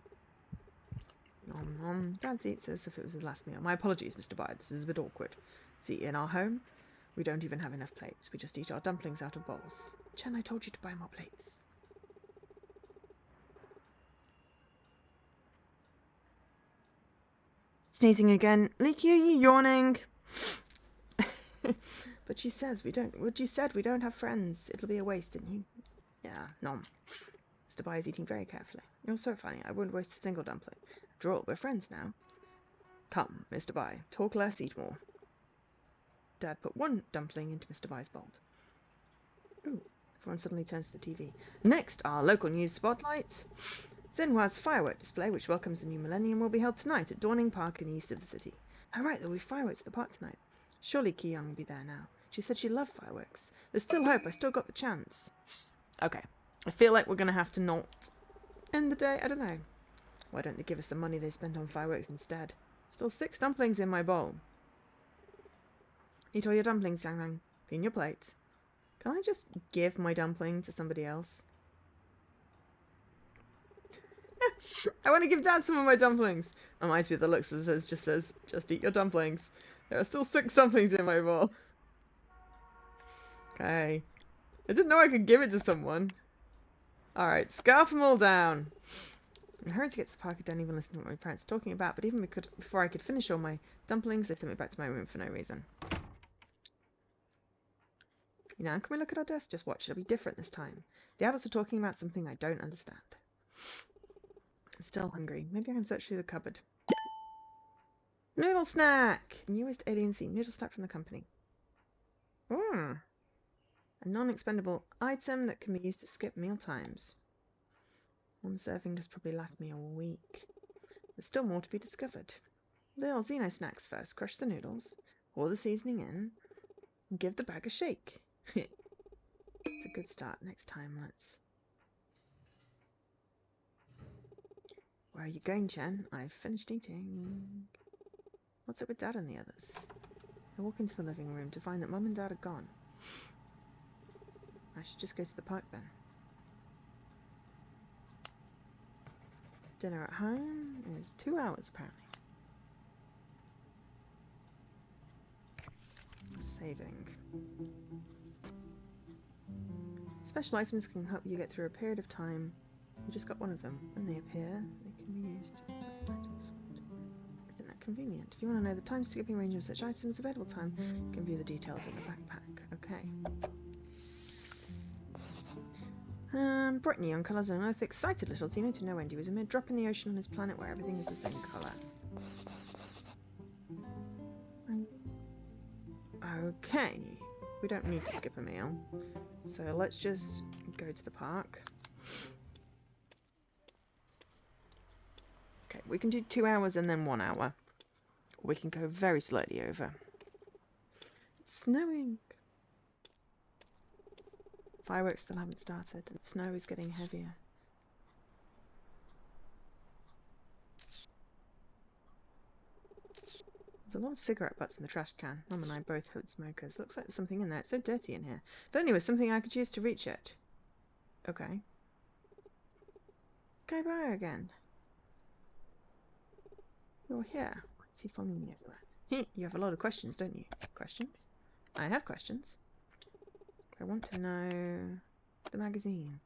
Nom nom. Dad eats as if it was his last meal. My apologies, Mr. Bide. This is a bit awkward. See, in our home, we don't even have enough plates. We just eat our dumplings out of bowls. Chen, I told you to buy more plates. Sneezing again. Leaky, are you yawning? But she says we don't. What you said, we don't have friends. It'll be a waste, didn't you? Yeah, nom. Mr. Bai is eating very carefully. You're so funny. I wouldn't waste a single dumpling. After all, we're friends now. Come, Mr. Bai. Talk less, eat more. Dad put 1 dumpling into Mr. Bai's bowl. Ooh. Everyone suddenly turns to the TV. Next, our local news spotlight. Zenhua's firework display, which welcomes the new millennium, will be held tonight at Dawning Park in the east of the city. Oh right, there will be fireworks at the park tonight. Surely Ki-young will be there now. She said she loved fireworks. There's still hope. I still got the chance. Okay. I feel like we're going to have to not end the day. I don't know. Why don't they give us the money they spent on fireworks instead? Still 6 dumplings in my bowl. Eat all your dumplings, Yang Yang. Clean your plate. Can I just give my dumpling to somebody else? I want to give Dad some of my dumplings. Reminds me of the looks that says, just eat your dumplings. There are still 6 dumplings in my bowl. Okay. I didn't know I could give it to someone. Alright, scarf them all down. I hurried to get to the park. I don't even listen to what my parents are talking about, but even before I could finish all my dumplings, they threw me back to my room for no reason. Now, can we look at our desk? Just watch. It'll be different this time. The adults are talking about something I don't understand. I'm still hungry. Maybe I can search through the cupboard. Noodle snack! Newest alien-themed noodle snack from the company. A non-expendable item that can be used to skip meal times. 1 serving does probably last me a week. There's still more to be discovered. Little Xeno snacks first. Crush the noodles. Pour the seasoning in. And give the bag a shake. It's a good start. Next time, let's... Where are you going, Chen? I've finished eating. What's up with Dad and the others? I walk into the living room to find that Mum and Dad are gone. I should just go to the park then. Dinner at home is 2 hours, apparently. Saving. It's Special items can help you get through a period of time. You just got one of them. When they appear, they can be used. Isn't that convenient? If you want to know the time skipping range of such items, available time, you can view the details in the backpack. Okay. Brittany on Colours on Earth. Excited little Xeno to no end. He was a mere drop in the ocean on his planet where everything is the same colour. Okay. We don't need to skip a meal. So let's just go to the park. Okay, we can do 2 hours and then 1 hour. Or we can go very slightly over. It's snowing. Fireworks still haven't started. The snow is getting heavier. There's a lot of cigarette butts in the trash can. Mum and I both hood smokers. Looks like there's something in there. It's so dirty in here. If only there was something I could use to reach it. Okay. Go by again. You're here. Why is he following me everywhere? You have a lot of questions, don't you? Questions? I have questions. I want to know the magazine.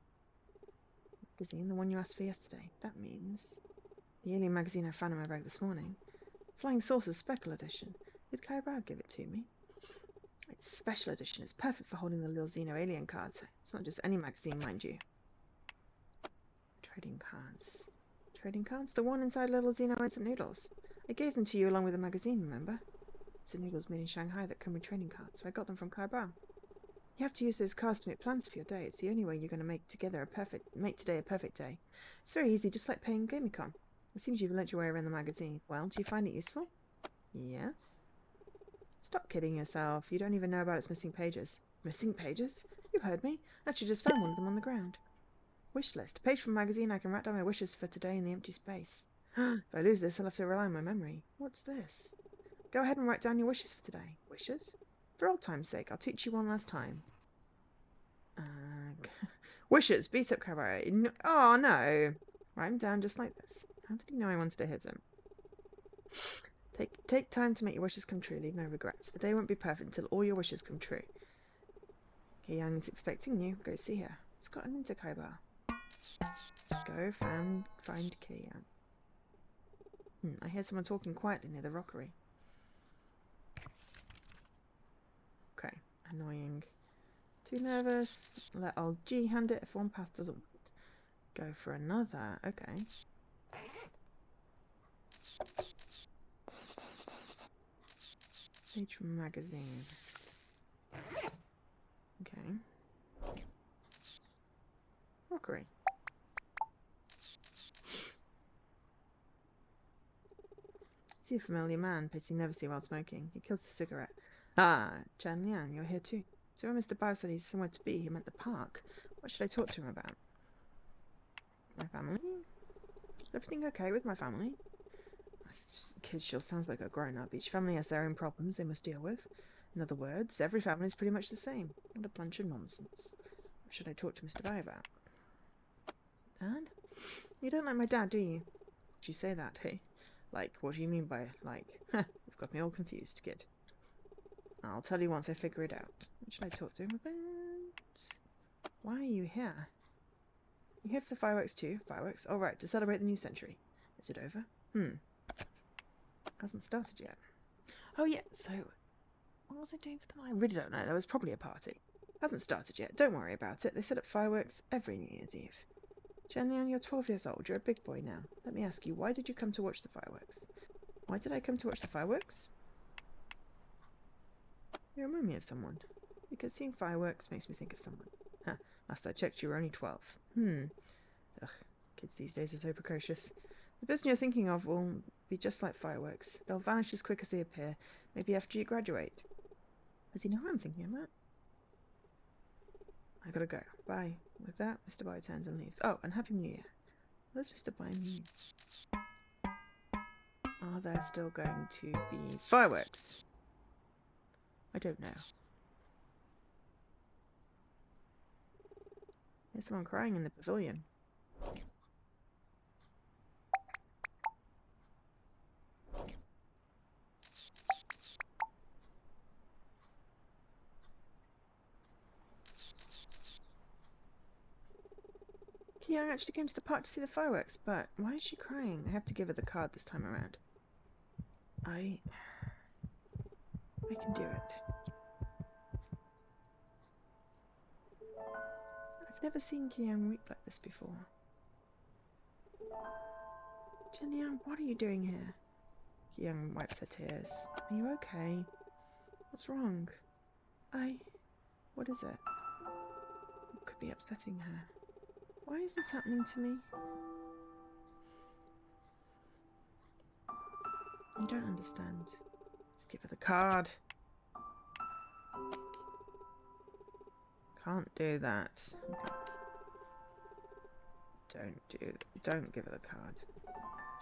Magazine, the one you asked for yesterday. That means the alien magazine I found in my bag this morning. Flying Saucers Special Edition. Did Kyra give it to me? It's Special Edition. It's perfect for holding the little Xeno alien cards. It's not just any magazine, mind you. Trading cards. Trading cards? The one inside little Xeno instant noodles. I gave them to you along with the magazine, remember? It's the noodles made in Shanghai that come with trading cards, so I got them from Kyra. You have to use those cards to make plans for your day. It's the only way you're going to make today a perfect day. It's very easy, just like playing Gamicon. It seems you've learnt your way around the magazine. Well, do you find it useful? Yes. Stop kidding yourself. You don't even know about its missing pages. Missing pages? You heard me. I actually just found one of them on the ground. Wish list. A page from a magazine I can write down my wishes for today in the empty space. If I lose this, I'll have to rely on my memory. What's this? Go ahead and write down your wishes for today. Wishes? For old time's sake, I'll teach you one last time. Wishes. Beat up Cabaret. No, oh, no. Write them down just like this. How did he know I wanted to hit him? Take time to make your wishes come true. Leave no regrets. The day won't be perfect until all your wishes come true. Kei-Yang is expecting you. Go see her. It's gotten into Kaiba. Go find Kei-Yang. I hear someone talking quietly near the rockery. Okay. Annoying. Too nervous. Let old G hand it if one path doesn't work. Go for another. Okay. Page from magazine. Okay. Rockery. See a familiar man, pity never see while smoking. He kills a cigarette. Ah, Chen Liang, you're here too. So when Mr. Bao said he's somewhere to be, he meant the park. What should I talk to him about? My family? Is everything okay with my family? This kid sure sounds like a grown-up. Each family has their own problems they must deal with. In other words, every family is pretty much the same. What a bunch of nonsense. What should I talk to Mr. Bao about? Dad? You don't like my dad, do you? Did you say that, hey? Like, what do you mean by, like? You've got me all confused, kid. I'll tell you once I figure it out. What should I talk to him about? Why are you here? You here for the fireworks too? Fireworks? All right, to celebrate the new century. Is it over? Hasn't started yet. Oh yeah, so what was I doing for them? I really don't know. There was probably a party. Hasn't started yet. Don't worry about it. They set up fireworks every New Year's Eve. Chen, you're 12 years old. You're a big boy now. Let me ask you, why did you come to watch the fireworks? Why did I come to watch the fireworks? You remind me of someone. Because seeing fireworks makes me think of someone. Last I checked, you were only 12. Ugh, kids these days are so precocious. The person you're thinking of will be just like fireworks. They'll vanish as quick as they appear, maybe after you graduate. Does he know who I'm thinking about? I gotta go. Bye. With that, Mr. Bai turns and leaves. Oh, and Happy New Year. Where's Mr. Bai mean? Are there still going to be fireworks? I don't know. There's someone crying in the pavilion. Young actually came to the park to see the fireworks, but why is she crying? I have to give her the card this time around. I can do it. I've never seen Kyung weep like this before. Jinyang, what are you doing here? Kyung wipes her tears. Are you okay? What's wrong? What is it? What could be upsetting her? Why is this happening to me? You don't understand. Just give her the card. Can't do that. Okay. Don't give her the card.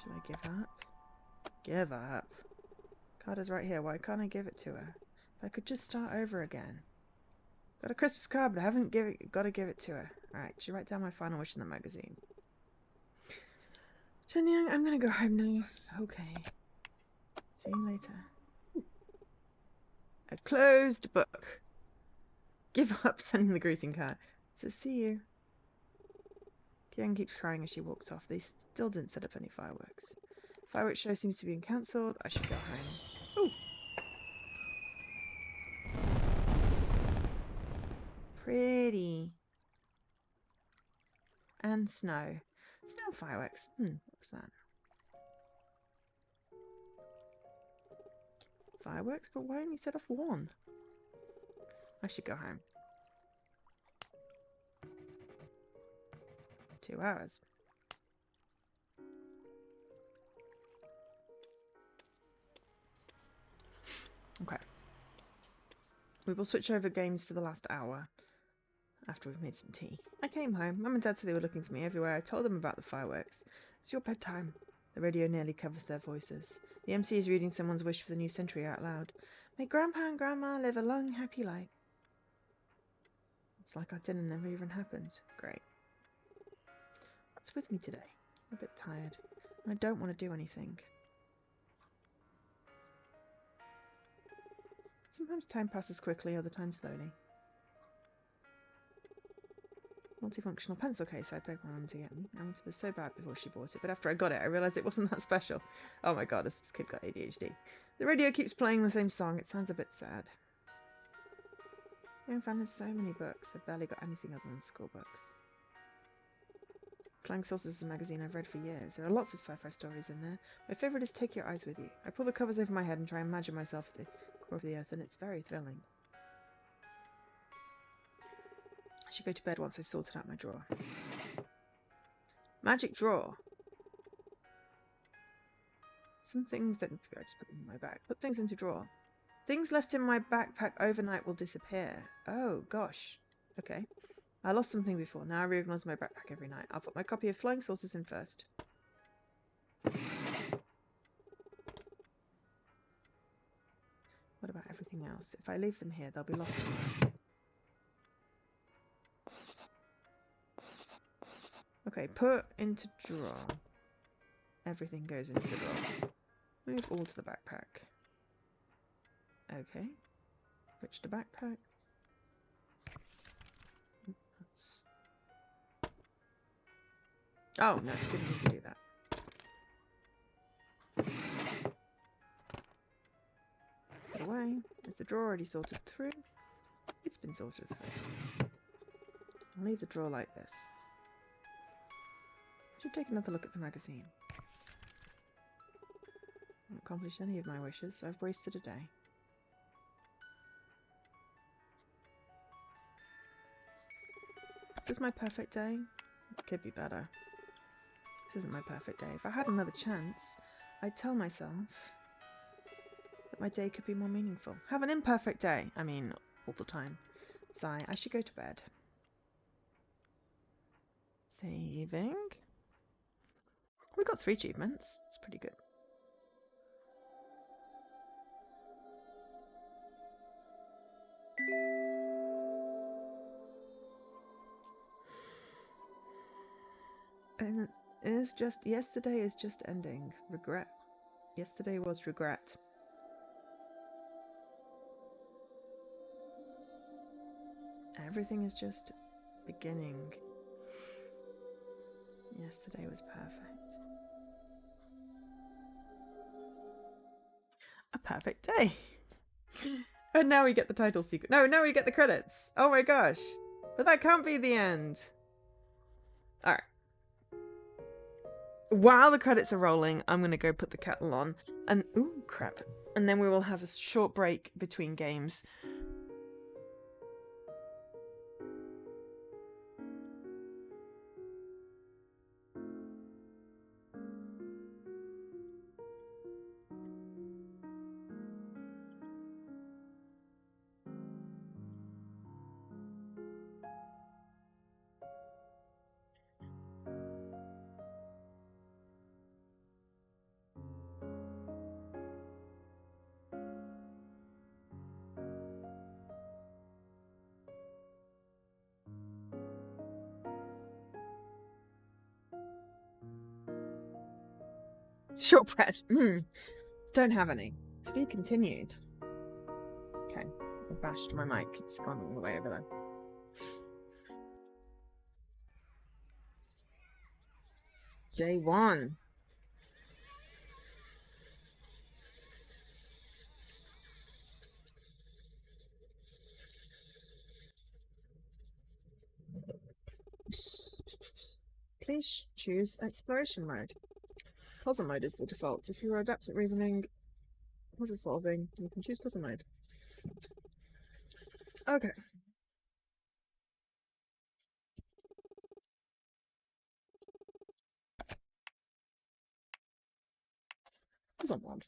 Should I give up? Give up. Card is right here. Why can't I give it to her? If I could just start over again. Got a Christmas card, but I haven't got to give it to her. Alright, should write down my final wish in the magazine. Jinyang, I'm gonna go home now. Okay. See you later. A closed book. Give up sending the greeting card. So see you. Kyung keeps crying as she walks off. They still didn't set up any fireworks. Fireworks show seems to be cancelled. I should go home. Ooh. Pretty. And snow. Snow fireworks. What's that? Fireworks? But why only set off one? I should go home. 2 hours. Okay. We will switch over games for the last hour after we've made some tea. I came home. Mum and Dad said they were looking for me everywhere. I told them about the fireworks. It's your bedtime. The radio nearly covers their voices. The MC is reading someone's wish for the new century out loud. May Grandpa and Grandma live a long, happy life. It's like our dinner never even happened. Great. What's with me today? I'm a bit tired. And I don't want to do anything. Sometimes time passes quickly, other times slowly. Multifunctional pencil case I begged my mum to get me. I wanted this so bad before she bought it, but after I got it, I realised it wasn't that special. Oh my god, this kid got ADHD. The radio keeps playing the same song. It sounds a bit sad. Young fan has so many books. I've barely got anything other than school books. Flying Saucers is a magazine I've read for years. There are lots of sci-fi stories in there. My favourite is Take Your Eyes With You. I pull the covers over my head and try and imagine myself at the core of the earth, and it's very thrilling. I should go to bed once I've sorted out my drawer. Magic drawer. Some things don't... I just put them in my bag. Put things into drawer. Things left in my backpack overnight will disappear. Oh, gosh. Okay. I lost something before. Now I reorganise my backpack every night. I'll put my copy of Flying Saucers in first. What about everything else? If I leave them here, they'll be lost tomorrow. Okay, put into drawer. Everything goes into the drawer. Move all to the backpack. Okay. Switch to backpack. Oh, no, didn't need to do that. Put it away. Is the drawer already sorted through? It's been sorted through. I'll leave the drawer like this. I should take another look at the magazine. I haven't accomplished any of my wishes, so I've wasted a day. Is this my perfect day? It could be better. This isn't my perfect day. If I had another chance, I'd tell myself that my day could be more meaningful. Have an imperfect day. I mean, all the time. Sigh. I should go to bed. Saving. We got 3 achievements. It's pretty good. And it's just, yesterday is just ending. Regret. Yesterday was regret. Everything is just beginning. Yesterday was perfect. A perfect day. And now we get the title sequence. No, now we get the credits. Oh my gosh. But that can't be the end. Alright. While the credits are rolling, I'm going to go put the kettle on. And, ooh, crap. And then we will have a short break between games. Shortbread. Don't have any. To be continued. Okay. I bashed my mic. It's gone all the way over there. Day 1. Please choose exploration mode. Puzzle mode is the default. If you are adept at reasoning, puzzle solving, you can choose puzzle mode. Okay. Puzzle mode.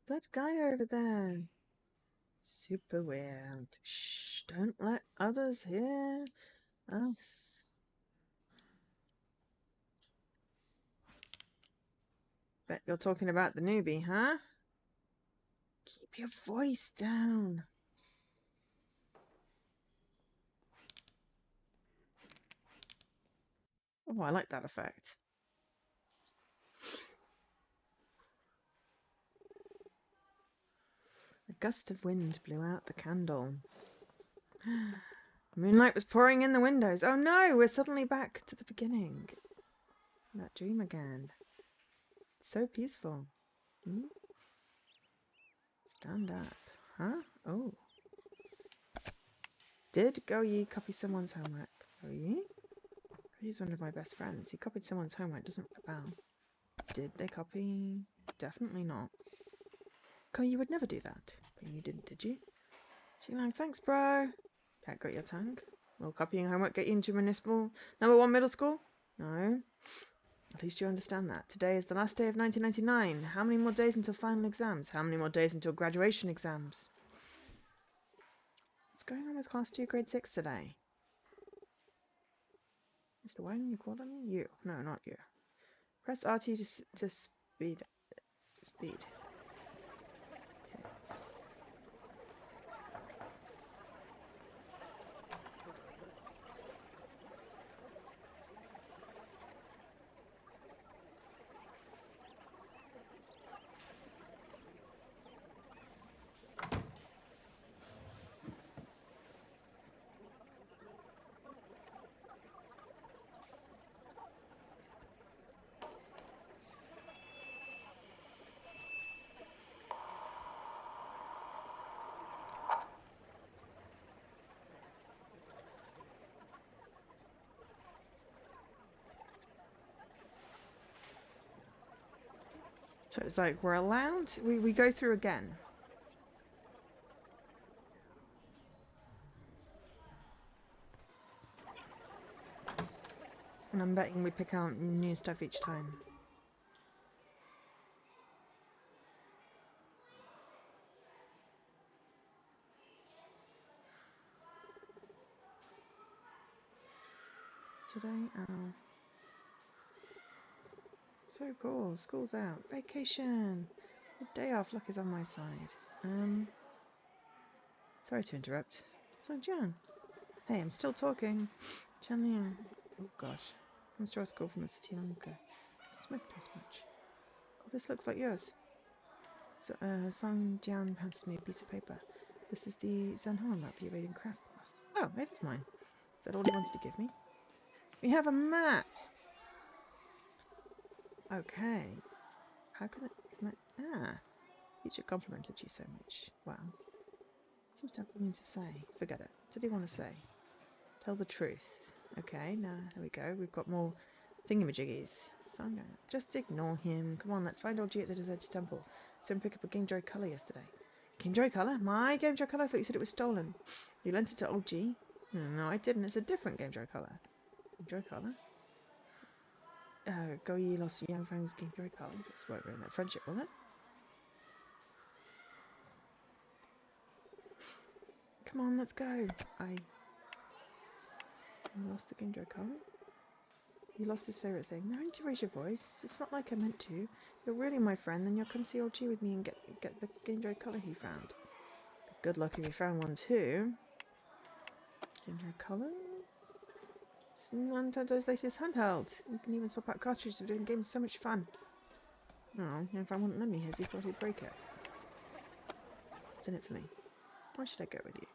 That guy over there. Super weird. Shh, don't let others hear us. Bet you're talking about the newbie, huh? Keep your voice down. Oh, I like that effect. A gust of wind blew out the candle. Moonlight was pouring in the windows. Oh no, we're suddenly back to the beginning. That dream again. It's so peaceful. Stand up. Huh? Oh. Did Go Ye copy someone's homework? Go Ye? He's one of my best friends. He copied someone's homework. Doesn't ring a bell. Did they copy? Definitely not. Go Ye would never do that. But you didn't, did you? Sheila, thanks, bro. Cat got your tongue. Will copying homework get you into municipal #1 middle school? No. At least you understand that. Today is the last day of 1999. How many more days until final exams? How many more days until graduation exams? What's going on with class 2 grade 6 today? Mr. Wang, you called on me? You. No, not you. Press RT to speed. Speed. So it's like we're allowed, we go through again. And I'm betting we pick out new stuff each time. Today, so cool, school's out, vacation, a day off, luck is on my side. Sorry to interrupt. So, John. Hey, I'm still talking. Jan, oh gosh. Comes to our school from the city long ago. Smoke test much. Oh, this looks like yours. So, Song Jian passed me a piece of paper. This is the Zanhan lab you're reading craft class. glass. Oh, it is mine. Is that all he wanted to give me? We have a map. Okay. How can I... Ah. Teacher complimented you so much. Wow. Seems to have something to say. Forget it. What did he want to say? Tell the truth. Okay, now, here we go. We've got more thingamajiggies. So I'm going to just ignore him. Come on, let's find old G at the deserted temple. So pick up a Game Joy Color yesterday. Game Joy Color? My Game Joy Color? I thought you said it was stolen. You lent it to old G? No, I didn't. It's a different Game Joy Color. Game Joy Color? Go ye lost Yang Fang's Game Joy Color. This won't ruin that friendship, will it? Come on, let's go. You lost the Game Joy Color? You lost his favourite thing. No need to raise your voice. It's not like I meant to. You're really my friend, then you'll come see old G with me and get the Game Joy Color he found. Good luck if you found one too. Game Joy Color? It's Nintendo's latest handheld. You can even swap out cartridges for doing games so much fun. Oh, if I wouldn't lend me his, he thought he'd break it. What's in it for me? Why should I go with you?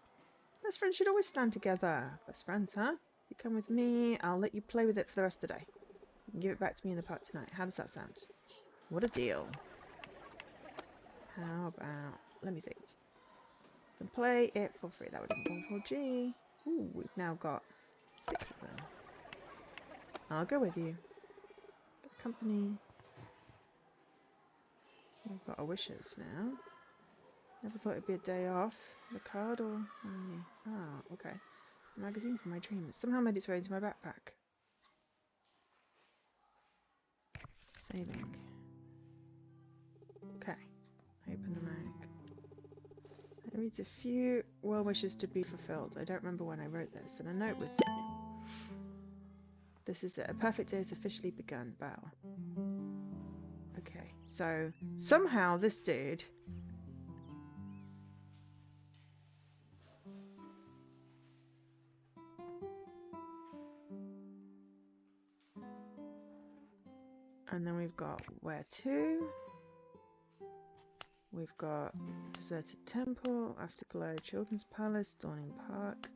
Best friends should always stand together. Best friends, huh? You come with me, I'll let you play with it for the rest of the day. You can give it back to me in the park tonight. How does that sound? What a deal. How about... Let me see. You can play it for free. That would involve 4G. Ooh, we've now got 6 of them. I'll go with you. Company. We've got our wishes now. Never thought it'd be a day off. The card or... Oh, okay. A magazine for my dreams. Somehow made its way into my backpack. Saving. Okay. Open the mag. It reads a few well wishes to be fulfilled. I don't remember when I wrote this. And a note with... This is it. A perfect day has officially begun. Bow. Okay. So, somehow this dude... And then we've got where to. We've got deserted temple, afterglow, children's palace, dawning park.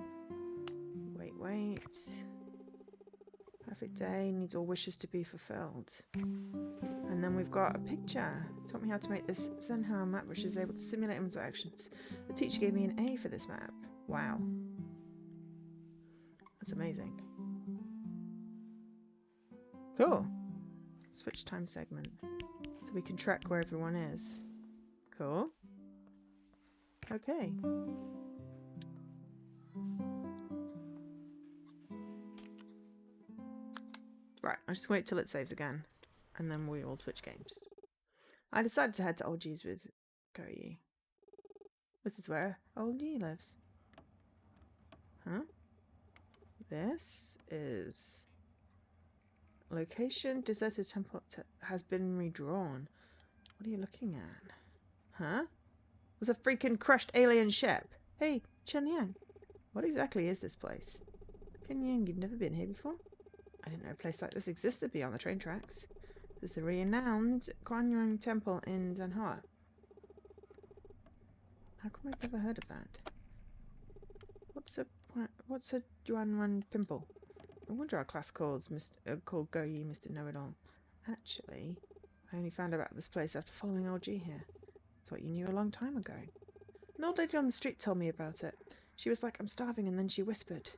Wait. Perfect day needs all wishes to be fulfilled. And then we've got a picture. Taught me how to make this Zenhao map, which is able to simulate one's actions. The teacher gave me an A for this map. Wow. That's amazing. Cool. Switch time segment. So we can track where everyone is. Cool. Okay. Right, I'll just wait till it saves again. And then we will switch games. I decided to head to Old G's with Koyi. This is where Old G lives. Huh? This is... Location, deserted temple has been redrawn. What are you looking at? Huh? There's a freaking crushed alien ship. Hey, Chen Yang. What exactly is this place? Chen Yang, you've never been here before? I didn't know a place like this existed beyond the train tracks. There's the renowned Guanyang Temple in Danhua. How come I've never heard of that? What's a Guanyang Temple? I wonder our class called Go Ye Mr. Know-It-All. Actually, I only found out about this place after following old G here. Thought you knew a long time ago. An old lady on the street told me about it. She was like, I'm starving, and then she whispered,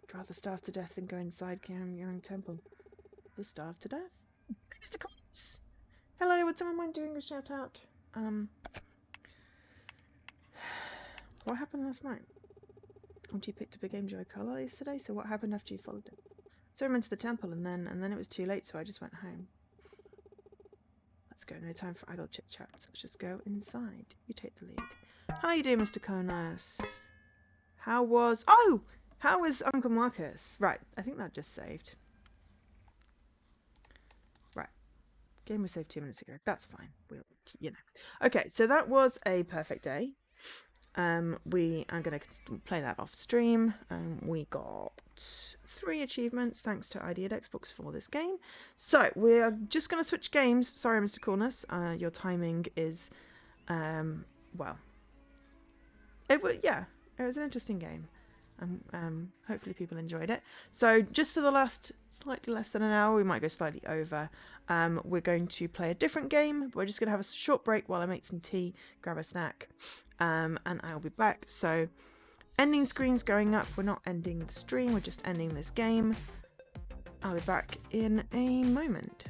I'd rather starve to death than go inside Guanyang Temple. The starve to death? Mr. Collins! Hello, would someone mind doing a shout out? What happened last night? You picked up a Game Joy Color yesterday, so what happened after you followed it? So I went to the temple and then it was too late, so I just went home. Let's go, no time for idle chit-chat. Let's just go inside. You take the lead. How you doing, Mr. Konas? How was Uncle Marcus? Right, I think that just saved. Right. Game was saved 2 minutes ago. That's fine. We'll, Okay, so that was a perfect day. I'm going to play that off stream. We got 3 achievements thanks to Ideate Xbox for this game. So we're just going to switch games. Sorry, Mr. Cornus. Your timing is, well, it was an interesting game. and hopefully people enjoyed it. So just for the last slightly less than an hour, we might go slightly over, we're going to play a different game. We're just going to have a short break while I make some tea, grab a snack, and I'll be back. So ending screen's going up. We're not ending the stream, we're just ending this game. I'll be back in a moment.